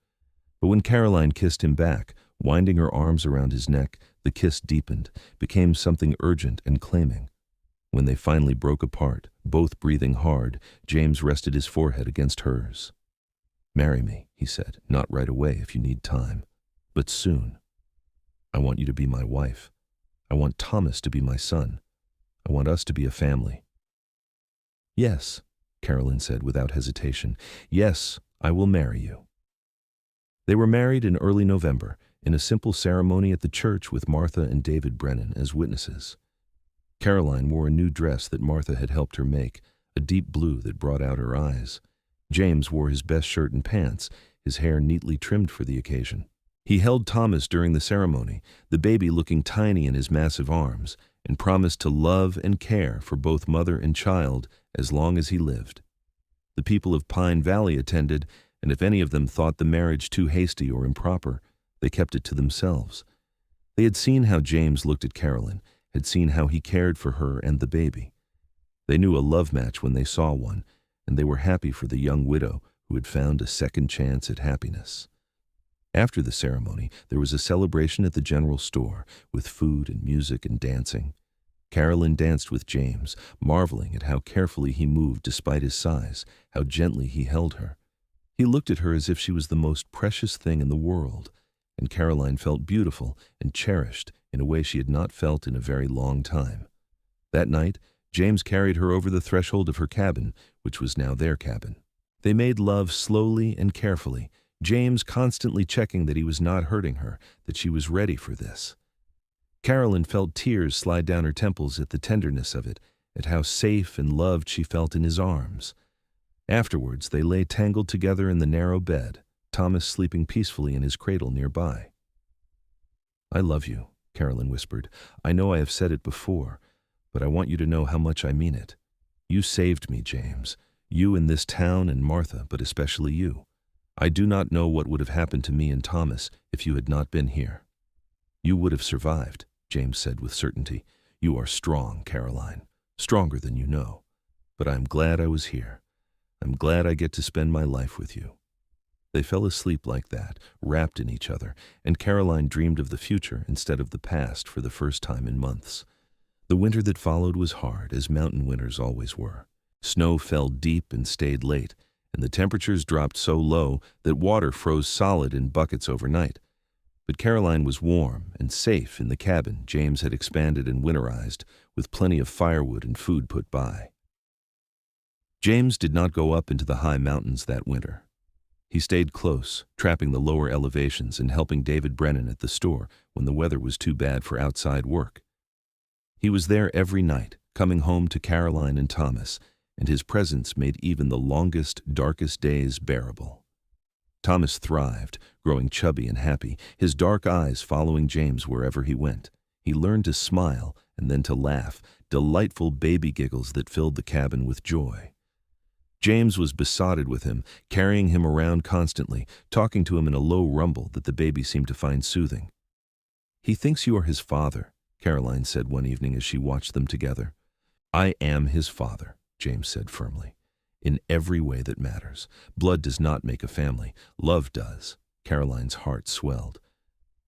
Speaker 1: But when Caroline kissed him back, winding her arms around his neck, the kiss deepened, became something urgent and claiming. When they finally broke apart, both breathing hard, James rested his forehead against hers. "Marry me," he said, "not right away if you need time, but soon. I want you to be my wife. I want Thomas to be my son. I want us to be a family." "Yes," Caroline said without hesitation. "Yes, I will marry you." They were married in early November, in a simple ceremony at the church with Martha and David Brennan as witnesses. Caroline wore a new dress that Martha had helped her make, a deep blue that brought out her eyes. James wore his best shirt and pants, his hair neatly trimmed for the occasion. He held Thomas during the ceremony, the baby looking tiny in his massive arms, and promised to love and care for both mother and child as long as he lived. The people of Pine Valley attended, and if any of them thought the marriage too hasty or improper, they kept it to themselves. They had seen how James looked at Caroline, had seen how he cared for her and the baby. They knew a love match when they saw one, and they were happy for the young widow who had found a second chance at happiness. After the ceremony, there was a celebration at the general store, with food and music and dancing. Caroline danced with James, marveling at how carefully he moved despite his size, how gently he held her. He looked at her as if she was the most precious thing in the world, and Caroline felt beautiful and cherished in a way she had not felt in a very long time. That night, James carried her over the threshold of her cabin, which was now their cabin. They made love slowly and carefully, James constantly checking that he was not hurting her, that she was ready for this. Caroline felt tears slide down her temples at the tenderness of it, at how safe and loved she felt in his arms. Afterwards, they lay tangled together in the narrow bed, Thomas sleeping peacefully in his cradle nearby. "I love you," Caroline whispered. "I know I have said it before, but I want you to know how much I mean it. You saved me, James. You in this town and Martha, but especially you. I do not know what would have happened to me and Thomas if you had not been here." "You would have survived," James said with certainty. "You are strong, Caroline, stronger than you know. But I am glad I was here. I'm glad I get to spend my life with you." They fell asleep like that, wrapped in each other, and Caroline dreamed of the future instead of the past for the first time in months. The winter that followed was hard, as mountain winters always were. Snow fell deep and stayed late, and the temperatures dropped so low that water froze solid in buckets overnight. But Caroline was warm and safe in the cabin James had expanded and winterized, with plenty of firewood and food put by. James did not go up into the high mountains that winter. He stayed close, trapping the lower elevations and helping David Brennan at the store when the weather was too bad for outside work. He was there every night, coming home to Caroline and Thomas, and his presence made even the longest, darkest days bearable. Thomas thrived, growing chubby and happy, his dark eyes following James wherever he went. He learned to smile and then to laugh, delightful baby giggles that filled the cabin with joy. James was besotted with him, carrying him around constantly, talking to him in a low rumble that the baby seemed to find soothing. "He thinks you are his father," Caroline said one evening as she watched them together. "I am his father," James said firmly. "In every way that matters. Blood does not make a family. Love does." Caroline's heart swelled.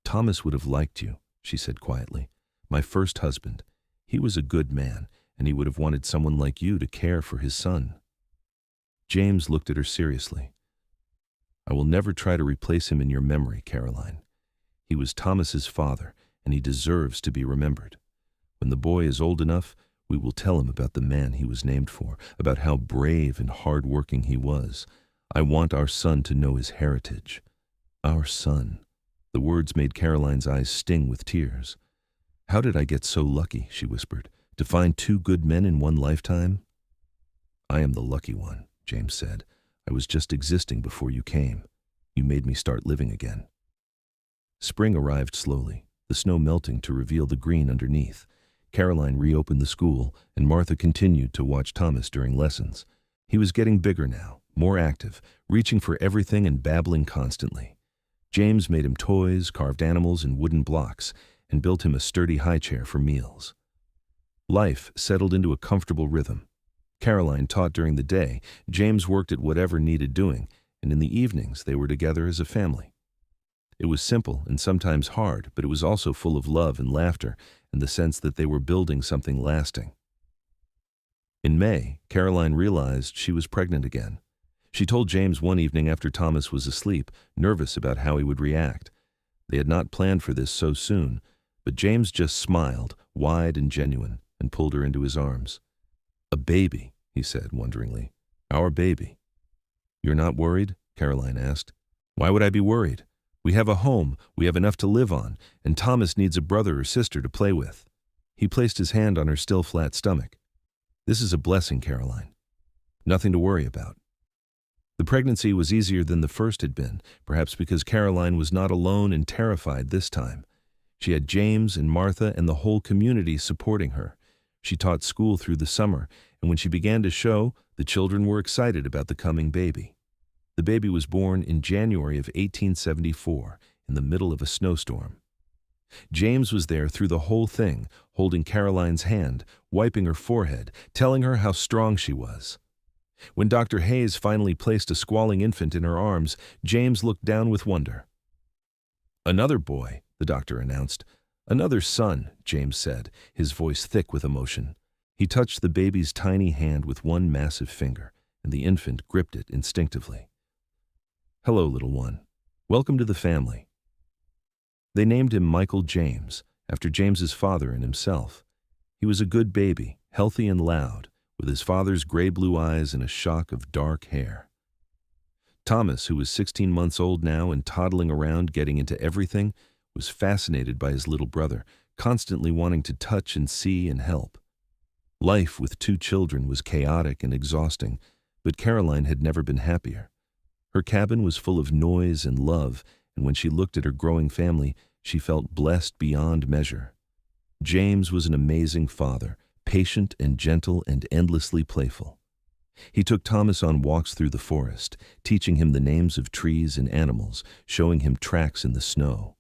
Speaker 1: "Thomas would have liked you," she said quietly. "My first husband. He was a good man, and he would have wanted someone like you to care for his son." James looked at her seriously. "I will never try to replace him in your memory, Caroline. He was Thomas's father, and he deserves to be remembered. When the boy is old enough, we will tell him about the man he was named for, about how brave and hard-working he was. I want our son to know his heritage." Our son. The words made Caroline's eyes sting with tears. "How did I get so lucky," she whispered, "to find two good men in one lifetime?" "I am the lucky one," James said. "I was just existing before you came. You made me start living again." Spring arrived slowly, the snow melting to reveal the green underneath. Caroline reopened the school, and Martha continued to watch Thomas during lessons. He was getting bigger now, more active, reaching for everything and babbling constantly. James made him toys, carved animals and wooden blocks, and built him a sturdy high chair for meals. Life settled into a comfortable rhythm. Caroline taught during the day, James worked at whatever needed doing, and in the evenings they were together as a family. It was simple and sometimes hard, but it was also full of love and laughter and the sense that they were building something lasting. In May, Caroline realized she was pregnant again. She told James one evening after Thomas was asleep, nervous about how he would react. They had not planned for this so soon, but James just smiled, wide and genuine, and pulled her into his arms. "A baby," he said wonderingly. "Our baby." "You're not worried?" Caroline asked. "Why would I be worried? We have a home, we have enough to live on, and Thomas needs a brother or sister to play with." He placed his hand on her still flat stomach. "This is a blessing, Caroline. Nothing to worry about." The pregnancy was easier than the first had been, perhaps because Caroline was not alone and terrified this time. She had James and Martha and the whole community supporting her. She taught school through the summer, and when she began to show, the children were excited about the coming baby. The baby was born in January of 1874, in the middle of a snowstorm. James was there through the whole thing, holding Caroline's hand, wiping her forehead, telling her how strong she was. When Dr. Hayes finally placed a squalling infant in her arms, James looked down with wonder. "Another boy," the doctor announced. "Another son," James said, his voice thick with emotion. He touched the baby's tiny hand with one massive finger, and the infant gripped it instinctively. "Hello, little one. Welcome to the family." They named him Michael James, after James's father and himself. He was a good baby, healthy and loud, with his father's gray-blue eyes and a shock of dark hair. Thomas, who was 16 months old now and toddling around getting into everything, was fascinated by his little brother, constantly wanting to touch and see and help. Life with two children was chaotic and exhausting, but Caroline had never been happier. Her cabin was full of noise and love, and when she looked at her growing family, she felt blessed beyond measure. James was an amazing father, patient and gentle and endlessly playful. He took Thomas on walks through the forest, teaching him the names of trees and animals, showing him tracks in the snow.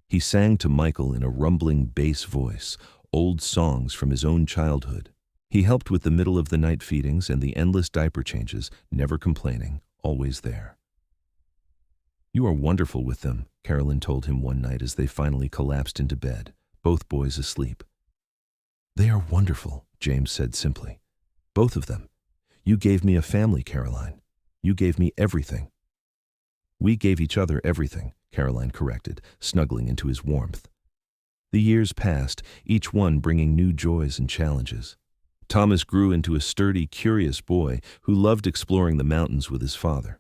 Speaker 1: He sang to Michael in a rumbling bass voice, old songs from his own childhood. He helped with the middle-of-the-night feedings and the endless diaper changes, never complaining, always there. "You are wonderful with them," Caroline told him one night as they finally collapsed into bed, both boys asleep. "They are wonderful," James said simply. "Both of them. You gave me a family, Caroline. You gave me everything." We gave each other everything, Caroline corrected, snuggling into his warmth. The years passed, each one bringing new joys and challenges. Thomas grew into a sturdy, curious boy who loved exploring the mountains with his father.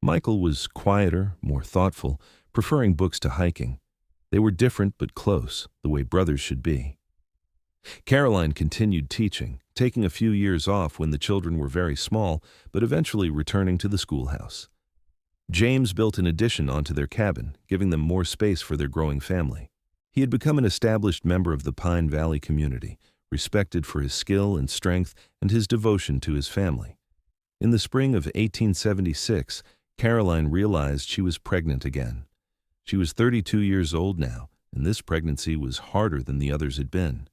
Speaker 1: Michael was quieter, more thoughtful, preferring books to hiking. They were different but close, the way brothers should be. Caroline continued teaching, taking a few years off when the children were very small, but eventually returning to the schoolhouse. James built an addition onto their cabin, giving them more space for their growing family. He had become an established member of the Pine Valley community, respected for his skill and strength and his devotion to his family. In the spring of 1876, Caroline realized she was pregnant again. She was 32 years old now, and this pregnancy was harder than the others had been.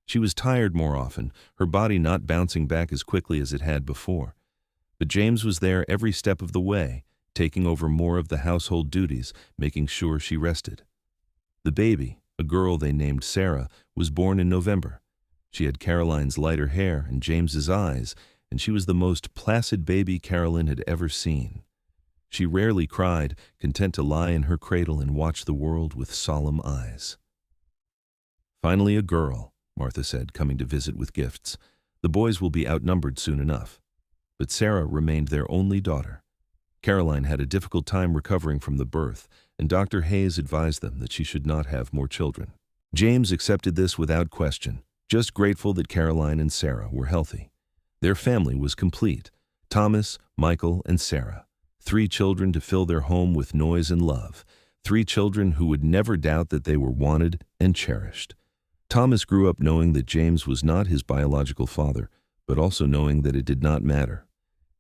Speaker 1: She was tired more often, her body not bouncing back as quickly as it had before. But James was there every step of the way, taking over more of the household duties, making sure she rested. The baby, a girl they named Sarah, was born in November. She had Caroline's lighter hair and James's eyes, and she was the most placid baby Caroline had ever seen. She rarely cried, content to lie in her cradle and watch the world with solemn eyes. Finally a girl, Martha said, coming to visit with gifts. The boys will be outnumbered soon enough. But Sarah remained their only daughter. Caroline had a difficult time recovering from the birth, and Dr. Hayes advised them that she should not have more children. James accepted this without question, just grateful that Caroline and Sarah were healthy. Their family was complete: Thomas, Michael, and Sarah. 3 children to fill their home with noise and love. 3 children who would never doubt that they were wanted and cherished. Thomas grew up knowing that James was not his biological father, but also knowing that it did not matter.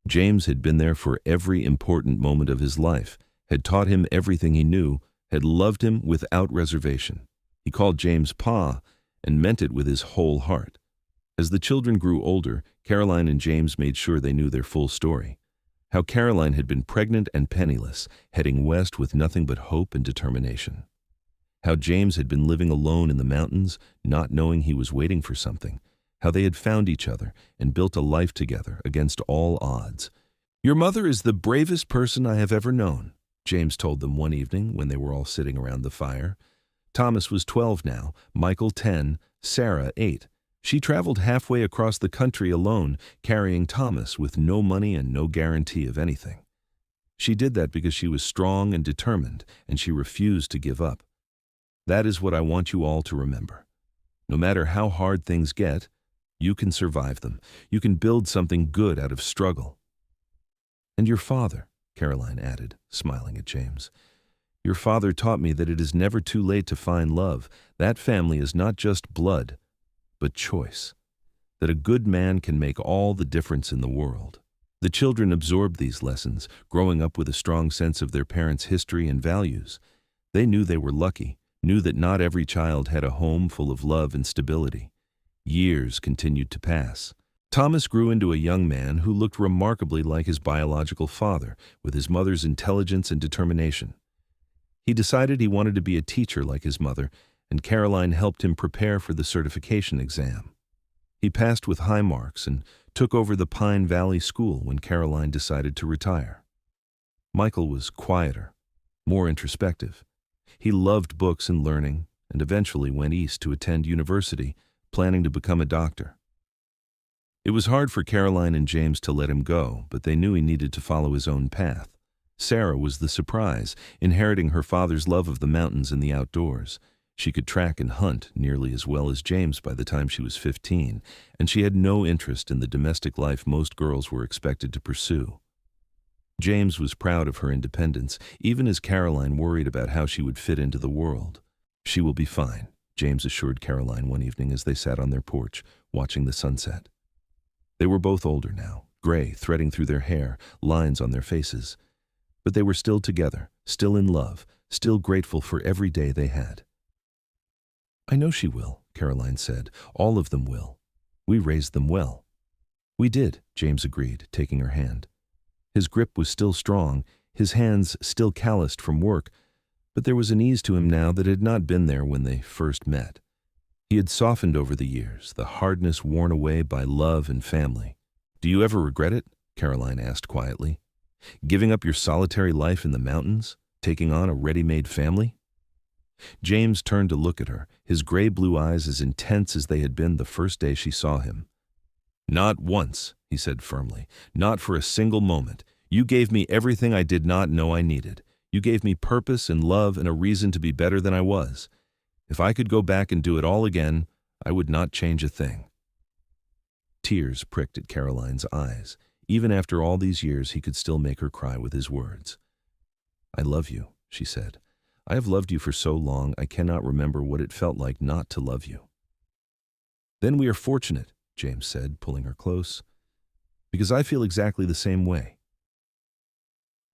Speaker 1: James had been there for every important moment of his life, had taught him everything he knew, had loved him without reservation. He called James Pa and meant it with his whole heart. As the children grew older, Caroline and James made sure they knew their full story. How Caroline had been pregnant and penniless, heading west with nothing but hope and determination. How James had been living alone in the mountains, not knowing he was waiting for something. How they had found each other and built a life together against all odds. "Your mother is the bravest person I have ever known," James told them one evening when they were all sitting around the fire. Thomas was 12 now, Michael 10, Sarah 8. She traveled halfway across the country alone, carrying Thomas with no money and no guarantee of anything. She did that because she was strong and determined, and she refused to give up. That is what I want you all to remember. No matter how hard things get, you can survive them. You can build something good out of struggle. "And your father," Caroline added, smiling at James. "Your father taught me that it is never too late to find love. That family is not just blood, but choice. That a good man can make all the difference in the world." The children absorbed these lessons, growing up with a strong sense of their parents' history and values. They knew they were lucky, knew that not every child had a home full of love and stability. Years continued to pass. Thomas grew into a young man who looked remarkably like his biological father, with his mother's intelligence and determination. He decided he wanted to be a teacher like his mother, and Caroline helped him prepare for the certification exam. He passed with high marks and took over the Pine Valley School when Caroline decided to retire. Michael was quieter, more introspective. He loved books and learning, and eventually went east to attend university, planning to become a doctor. It was hard for Caroline and James to let him go, but they knew he needed to follow his own path. Sarah was the surprise, inheriting her father's love of the mountains and the outdoors. She could track and hunt nearly as well as James by the time she was 15, and she had no interest in the domestic life most girls were expected to pursue. James was proud of her independence, even as Caroline worried about how she would fit into the world. "She will be fine," James assured Caroline one evening as they sat on their porch, watching the sunset. They were both older now, gray threading through their hair, lines on their faces. But they were still together, still in love, still grateful for every day they had. "I know she will," Caroline said. "All of them will. We raised them well." "We did," James agreed, taking her hand. His grip was still strong, his hands still calloused from work, but there was an ease to him now that had not been there when they first met. He had softened over the years, the hardness worn away by love and family. "Do you ever regret it?" Caroline asked quietly. Giving up your solitary life in the mountains? Taking on a ready-made family? James turned to look at her, his gray blue eyes as intense as they had been the first day she saw him. "Not once," he said firmly. "Not for a single moment. You gave me everything I did not know I needed. You gave me purpose and love and a reason to be better than I was. If I could go back and do it all again, I would not change a thing." Tears pricked at Caroline's eyes. Even after all these years, he could still make her cry with his words. "I love you," she said. "I have loved you for so long, I cannot remember what it felt like not to love you." "Then we are fortunate," James said, pulling her close, "because I feel exactly the same way."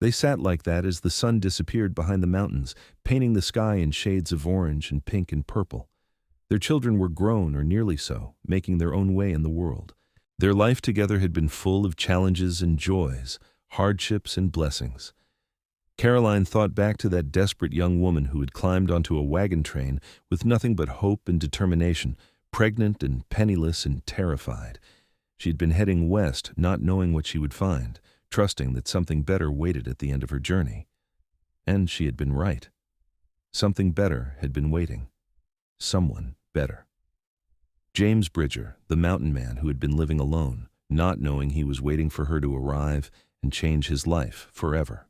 Speaker 1: They sat like that as the sun disappeared behind the mountains, painting the sky in shades of orange and pink and purple. Their children were grown, or nearly so, making their own way in the world. Their life together had been full of challenges and joys, hardships and blessings. Caroline thought back to that desperate young woman who had climbed onto a wagon train with nothing but hope and determination, pregnant and penniless and terrified. She had been heading west, not knowing what she would find, trusting that something better waited at the end of her journey. And she had been right. Something better had been waiting. Someone better. James Bridger, the mountain man who had been living alone, not knowing he was waiting for her to arrive and change his life forever.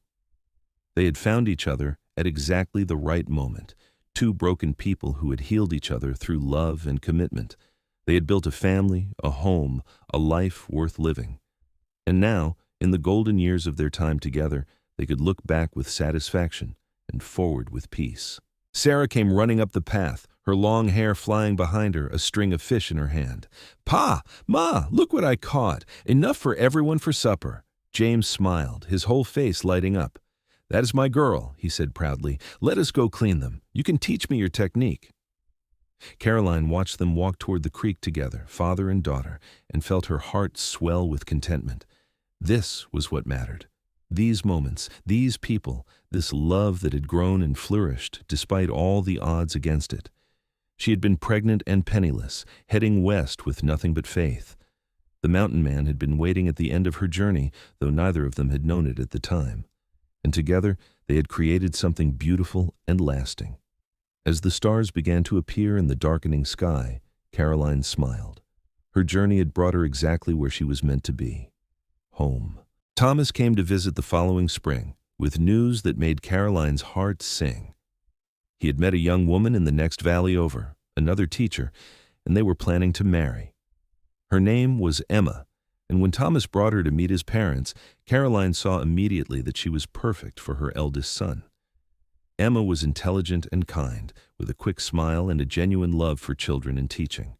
Speaker 1: They had found each other at exactly the right moment, two broken people who had healed each other through love and commitment. They had built a family, a home, a life worth living. And now, in the golden years of their time together, they could look back with satisfaction and forward with peace. Sarah came running up the path, her long hair flying behind her, a string of fish in her hand. "Pa! Ma! Look what I caught! Enough for everyone for supper." James smiled, his whole face lighting up. "That is my girl," he said proudly. "Let us go clean them. You can teach me your technique." Caroline watched them walk toward the creek together, father and daughter, and felt her heart swell with contentment. This was what mattered. These moments, these people, this love that had grown and flourished despite all the odds against it. She had been pregnant and penniless, heading west with nothing but faith. The mountain man had been waiting at the end of her journey, though neither of them had known it at the time. And together they had created something beautiful and lasting. As the stars began to appear in the darkening sky, Caroline smiled. Her journey had brought her exactly where she was meant to be. Home. Thomas came to visit the following spring, with news that made Caroline's heart sing. He had met a young woman in the next valley over, another teacher, and they were planning to marry. Her name was Emma, and when Thomas brought her to meet his parents, Caroline saw immediately that she was perfect for her eldest son. Emma was intelligent and kind, with a quick smile and a genuine love for children and teaching.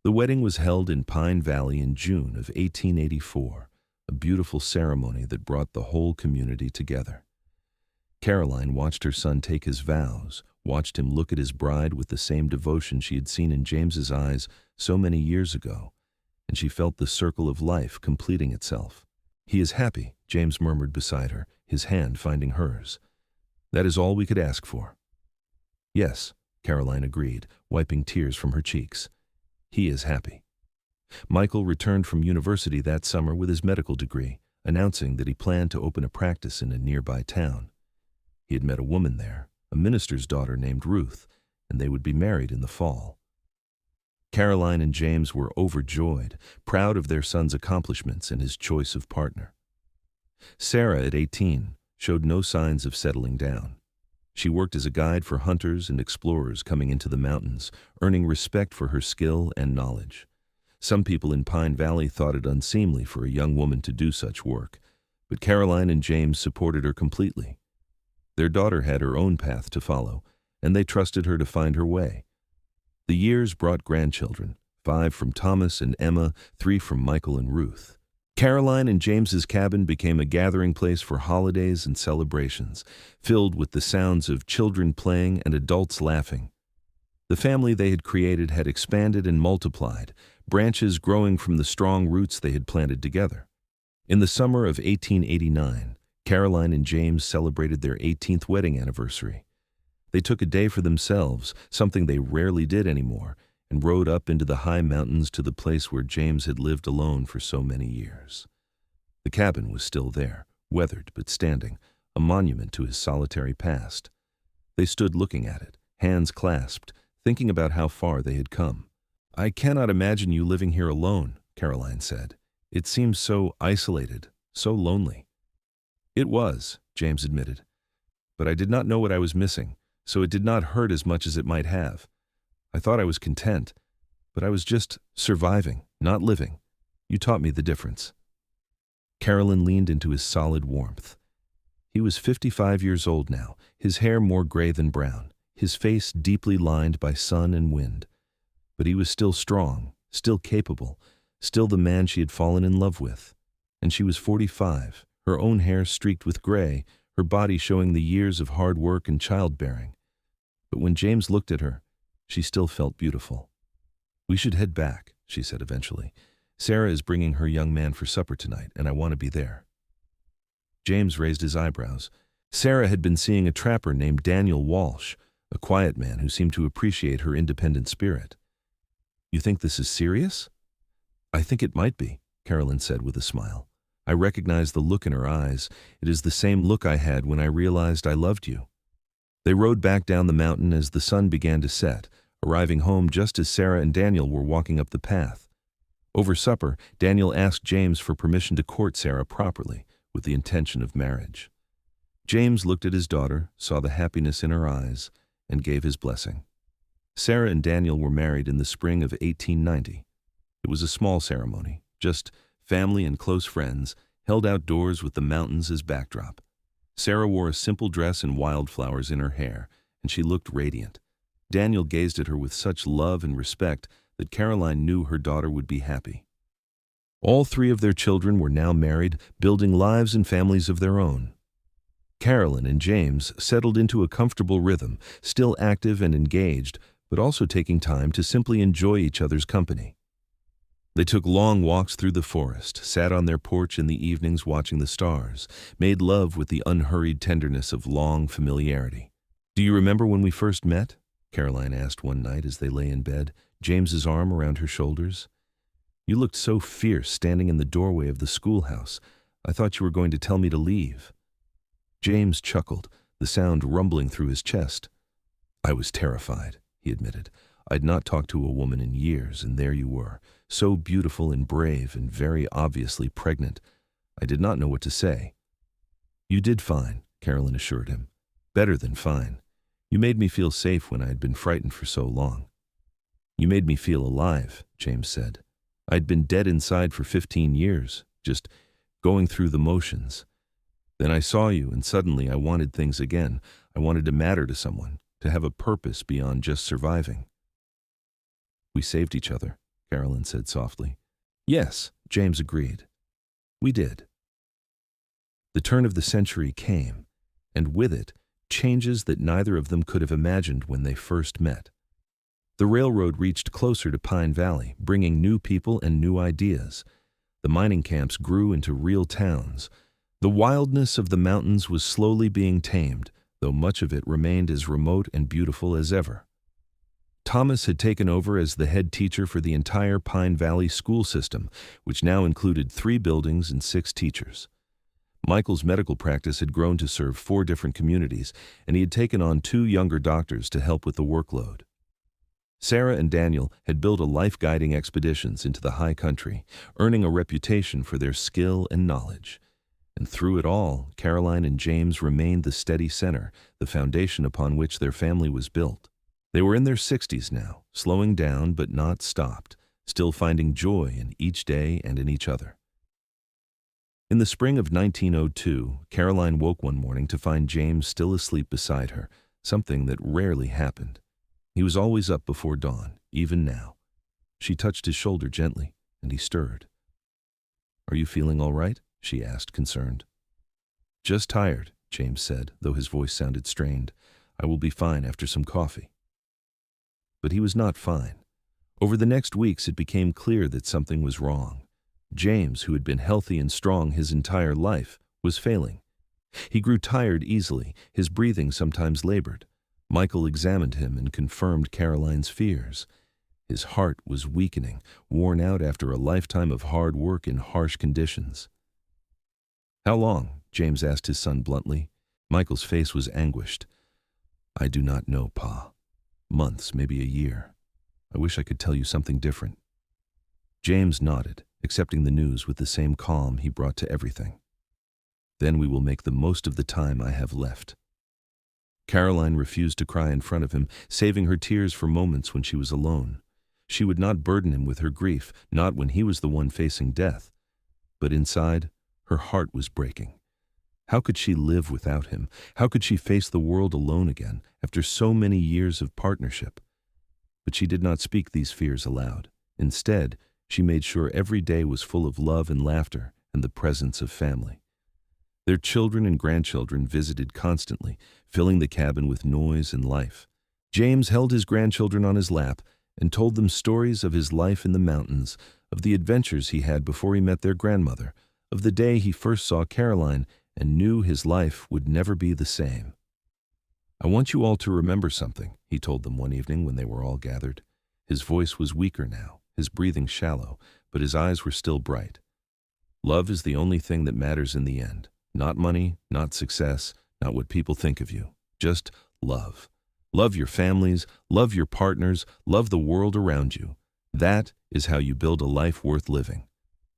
Speaker 1: The wedding was held in Pine Valley in June of 1884, a beautiful ceremony that brought the whole community together. Caroline watched her son take his vows, watched him look at his bride with the same devotion she had seen in James's eyes so many years ago, and she felt the circle of life completing itself. "He is happy," James murmured beside her, his hand finding hers. "That is all we could ask for." "Yes," Caroline agreed, wiping tears from her cheeks. "He is happy." Michael returned from university that summer with his medical degree, announcing that he planned to open a practice in a nearby town. He had met a woman there, a minister's daughter named Ruth, and they would be married in the fall. Caroline and James were overjoyed, proud of their son's accomplishments and his choice of partner. Sarah, at 18, showed no signs of settling down. She worked as a guide for hunters and explorers coming into the mountains, earning respect for her skill and knowledge. Some people in Pine Valley thought it unseemly for a young woman to do such work, but Caroline and James supported her completely. Their daughter had her own path to follow, and they trusted her to find her way. The years brought grandchildren, 5 from Thomas and Emma, 3 from Michael and Ruth. Caroline and James's cabin became a gathering place for holidays and celebrations, filled with the sounds of children playing and adults laughing. The family they had created had expanded and multiplied, branches growing from the strong roots they had planted together. In the summer of 1889, Caroline and James celebrated their 18th wedding anniversary. They took a day for themselves, something they rarely did anymore, and rode up into the high mountains to the place where James had lived alone for so many years. The cabin was still there, weathered but standing, a monument to his solitary past. They stood looking at it, hands clasped, thinking about how far they had come. "I cannot imagine you living here alone," Caroline said. "It seems so isolated, so lonely." "It was," James admitted. "But I did not know what I was missing, so it did not hurt as much as it might have. I thought I was content, but I was just surviving, not living. You taught me the difference." Caroline leaned into his solid warmth. He was 55 years old now, his hair more gray than brown, his face deeply lined by sun and wind. But he was still strong, still capable, still the man she had fallen in love with. And she was 45, her own hair streaked with gray, her body showing the years of hard work and childbearing. But when James looked at her, she still felt beautiful. "We should head back," she said eventually. "Sarah is bringing her young man for supper tonight, and I want to be there." James raised his eyebrows. Sarah had been seeing a trapper named Daniel Walsh, a quiet man who seemed to appreciate her independent spirit. "You think this is serious?" "I think it might be," Caroline said with a smile. "I recognize the look in her eyes. It is the same look I had when I realized I loved you." They rode back down the mountain as the sun began to set, arriving home just as Sarah and Daniel were walking up the path. Over supper, Daniel asked James for permission to court Sarah properly, with the intention of marriage. James looked at his daughter, saw the happiness in her eyes, and gave his blessing. Sarah and Daniel were married in the spring of 1890. It was a small ceremony, just family and close friends, held outdoors with the mountains as backdrop. Sarah wore a simple dress and wildflowers in her hair, and she looked radiant. Daniel gazed at her with such love and respect that Caroline knew her daughter would be happy. All three of their children were now married, building lives and families of their own. Caroline and James settled into a comfortable rhythm, still active and engaged, but also taking time to simply enjoy each other's company. They took long walks through the forest, sat on their porch in the evenings watching the stars, made love with the unhurried tenderness of long familiarity. "Do you remember when we first met?" Caroline asked one night as they lay in bed, James's arm around her shoulders. "You looked so fierce standing in the doorway of the schoolhouse. I thought you were going to tell me to leave." James chuckled, the sound rumbling through his chest. "I was terrified," he admitted. "I'd not talked to a woman in years, and there you were, so beautiful and brave and very obviously pregnant. I did not know what to say." "You did fine," Caroline assured him. "Better than fine. You made me feel safe when I had been frightened for so long." "You made me feel alive," James said. "I'd been dead inside for 15 years, just going through the motions. Then I saw you, and suddenly I wanted things again. I wanted to matter to someone, to have a purpose beyond just surviving." "We saved each other," Caroline said softly. "Yes," James agreed. "We did." The turn of the century came, and with it, changes that neither of them could have imagined when they first met. The railroad reached closer to Pine Valley, bringing new people and new ideas. The mining camps grew into real towns. The wildness of the mountains was slowly being tamed, though much of it remained as remote and beautiful as ever. Thomas had taken over as the head teacher for the entire Pine Valley school system, which now included 3 buildings and 6 teachers. Michael's medical practice had grown to serve 4 different communities, and he had taken on 2 younger doctors to help with the workload. Sarah and Daniel had built a life-guiding expeditions into the high country, earning a reputation for their skill and knowledge. And through it all, Caroline and James remained the steady center, the foundation upon which their family was built. They were in their 60s now, slowing down but not stopped, still finding joy in each day and in each other. In the spring of 1902, Caroline woke one morning to find James still asleep beside her, something that rarely happened. He was always up before dawn, even now. She touched his shoulder gently, and he stirred. "Are you feeling all right?" she asked, concerned. "Just tired," James said, though his voice sounded strained. "I will be fine after some coffee." But he was not fine. Over the next weeks, it became clear that something was wrong. James, who had been healthy and strong his entire life, was failing. He grew tired easily, his breathing sometimes labored. Michael examined him and confirmed Caroline's fears. His heart was weakening, worn out after a lifetime of hard work in harsh conditions. How long? James asked his son bluntly. Michael's face was anguished. I do not know, Pa. Months, maybe a year. I wish I could tell you something different. James nodded, accepting the news with the same calm he brought to everything. Then we will make the most of the time I have left. Caroline refused to cry in front of him, saving her tears for moments when she was alone. She would not burden him with her grief, not when he was the one facing death. But inside, her heart was breaking. How could she live without him? How could she face the world alone again after so many years of partnership? But she did not speak these fears aloud. Instead, she made sure every day was full of love and laughter and the presence of family. Their children and grandchildren visited constantly, filling the cabin with noise and life. James held his grandchildren on his lap and told them stories of his life in the mountains, of the adventures he had before he met their grandmother, of the day he first saw Caroline and knew his life would never be the same. I want you all to remember something, he told them one evening when they were all gathered. His voice was weaker now, his breathing shallow, but his eyes were still bright. Love is the only thing that matters in the end. Not money, not success, not what people think of you. Just love. Love your families, love your partners, love the world around you. That is how you build a life worth living.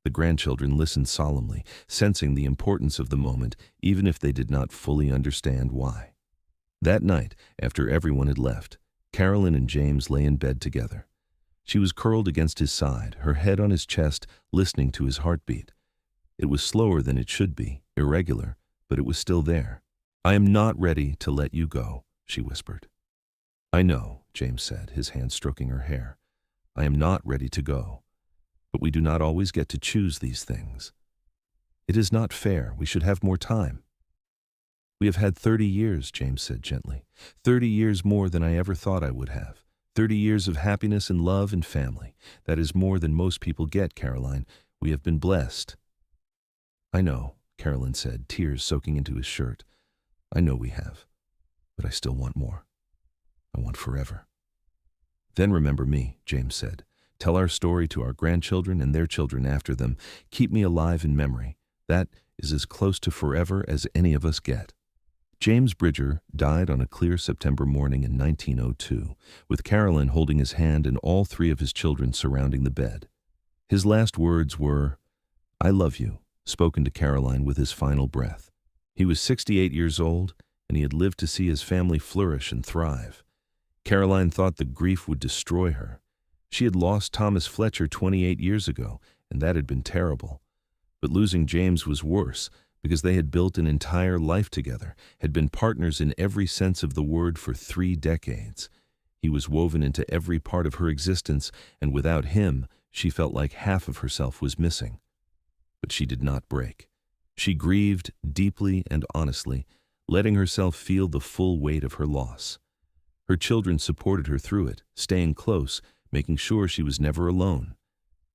Speaker 1: The grandchildren listened solemnly, sensing the importance of the moment, even if they did not fully understand why. That night, after everyone had left, Caroline and James lay in bed together. She was curled against his side, her head on his chest, listening to his heartbeat. It was slower than it should be, irregular, but it was still there. I am not ready to let you go, she whispered. I know, James said, his hand stroking her hair. I am not ready to go. But we do not always get to choose these things. It is not fair. We should have more time. We have had 30 years, James said gently. 30 years more than I ever thought I would have. 30 years of happiness and love and family. That is more than most people get, Caroline. We have been blessed. I know, Caroline said, tears soaking into his shirt. I know we have, but I still want more. I want forever. Then remember me, James said. Tell our story to our grandchildren and their children after them. Keep me alive in memory. That is as close to forever as any of us get. James Bridger died on a clear September morning in 1902, with Caroline holding his hand and all three of his children surrounding the bed. His last words were, I love you, spoken to Caroline with his final breath. He was 68 years old, and he had lived to see his family flourish and thrive. Caroline thought the grief would destroy her. She had lost Thomas Fletcher 28 years ago, and that had been terrible. But losing James was worse, because they had built an entire life together, had been partners in every sense of the word for 3 decades. He was woven into every part of her existence, and without him, she felt like half of herself was missing. But she did not break. She grieved deeply and honestly, letting herself feel the full weight of her loss. Her children supported her through it, staying close, making sure she was never alone.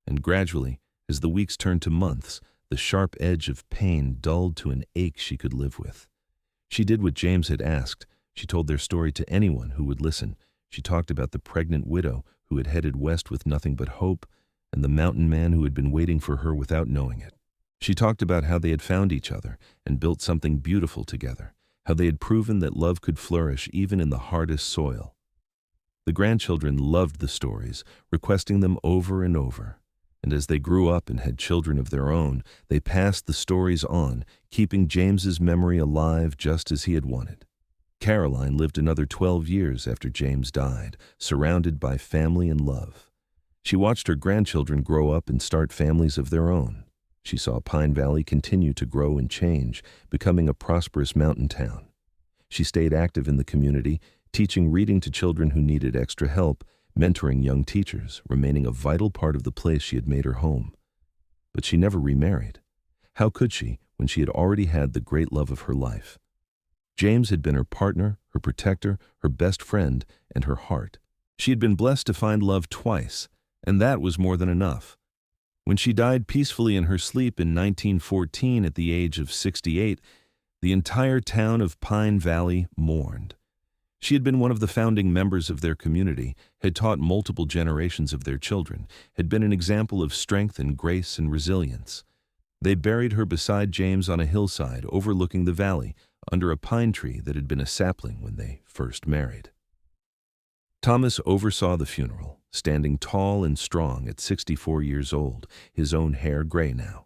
Speaker 1: And gradually, as the weeks turned to months, the sharp edge of pain dulled to an ache she could live with. She did what James had asked. She told their story to anyone who would listen. She talked about the pregnant widow who had headed west with nothing but hope, and the mountain man who had been waiting for her without knowing it. She talked about how they had found each other and built something beautiful together, how they had proven that love could flourish even in the hardest soil. The grandchildren loved the stories, requesting them over and over. And as they grew up and had children of their own, they passed the stories on, keeping James's memory alive just as he had wanted. Caroline lived another 12 years after James died, surrounded by family and love. She watched her grandchildren grow up and start families of their own. She saw Pine Valley continue to grow and change, becoming a prosperous mountain town. She stayed active in the community, teaching reading to children who needed extra help, mentoring young teachers, remaining a vital part of the place she had made her home. But she never remarried. How could she, when she had already had the great love of her life? James had been her partner, her protector, her best friend, and her heart. She had been blessed to find love twice, and that was more than enough. When she died peacefully in her sleep in 1914 at the age of 68, the entire town of Pine Valley mourned. She had been one of the founding members of their community, had taught multiple generations of their children, had been an example of strength and grace and resilience. They buried her beside James on a hillside overlooking the valley, under a pine tree that had been a sapling when they first married. Thomas oversaw the funeral, standing tall and strong at 64 years old, his own hair gray now.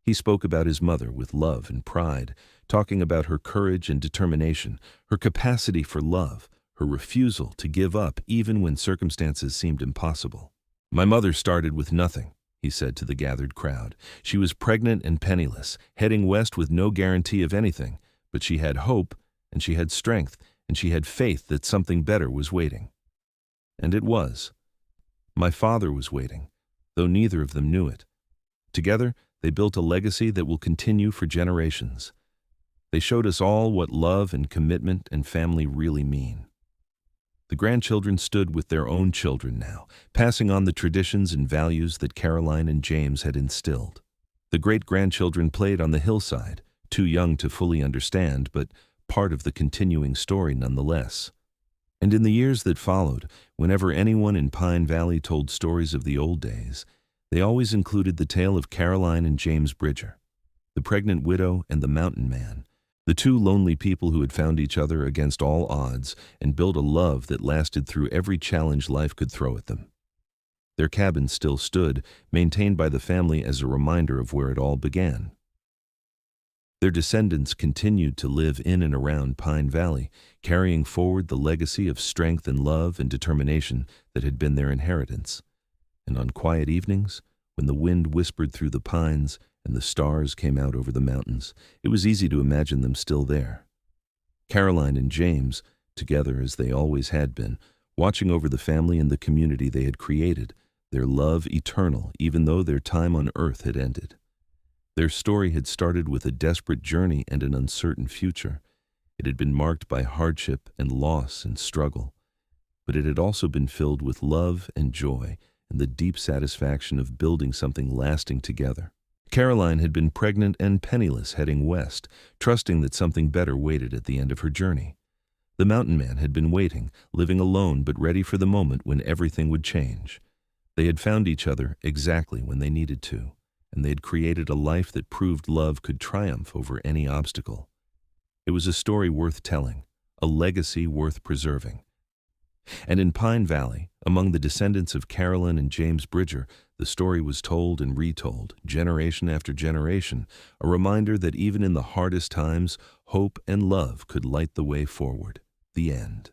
Speaker 1: He spoke about his mother with love and pride, talking about her courage and determination, her capacity for love, her refusal to give up even when circumstances seemed impossible. "My mother started with nothing," he said to the gathered crowd. "She was pregnant and penniless, heading west with no guarantee of anything, but she had hope, and she had strength, and she had faith that something better was waiting." And it was. My father was waiting, though neither of them knew it. Together, they built a legacy that will continue for generations. They showed us all what love and commitment and family really mean. The grandchildren stood with their own children now, passing on the traditions and values that Caroline and James had instilled. The great-grandchildren played on the hillside, too young to fully understand, but part of the continuing story nonetheless. And in the years that followed, whenever anyone in Pine Valley told stories of the old days, they always included the tale of Caroline and James Bridger, the pregnant widow and the mountain man, the two lonely people who had found each other against all odds and built a love that lasted through every challenge life could throw at them. Their cabin still stood, maintained by the family as a reminder of where it all began. Their descendants continued to live in and around Pine Valley, carrying forward the legacy of strength and love and determination that had been their inheritance. And on quiet evenings, when the wind whispered through the pines and the stars came out over the mountains, it was easy to imagine them still there. Caroline and James, together as they always had been, watching over the family and the community they had created, their love eternal even though their time on earth had ended. Their story had started with a desperate journey and an uncertain future. It had been marked by hardship and loss and struggle, but it had also been filled with love and joy and the deep satisfaction of building something lasting together. Caroline had been pregnant and penniless heading west, trusting that something better waited at the end of her journey. The mountain man had been waiting, living alone but ready for the moment when everything would change. They had found each other exactly when they needed to, and they had created a life that proved love could triumph over any obstacle. It was a story worth telling, a legacy worth preserving. And in Pine Valley, among the descendants of Caroline and James Bridger, the story was told and retold, generation after generation, a reminder that even in the hardest times, hope and love could light the way forward. The end.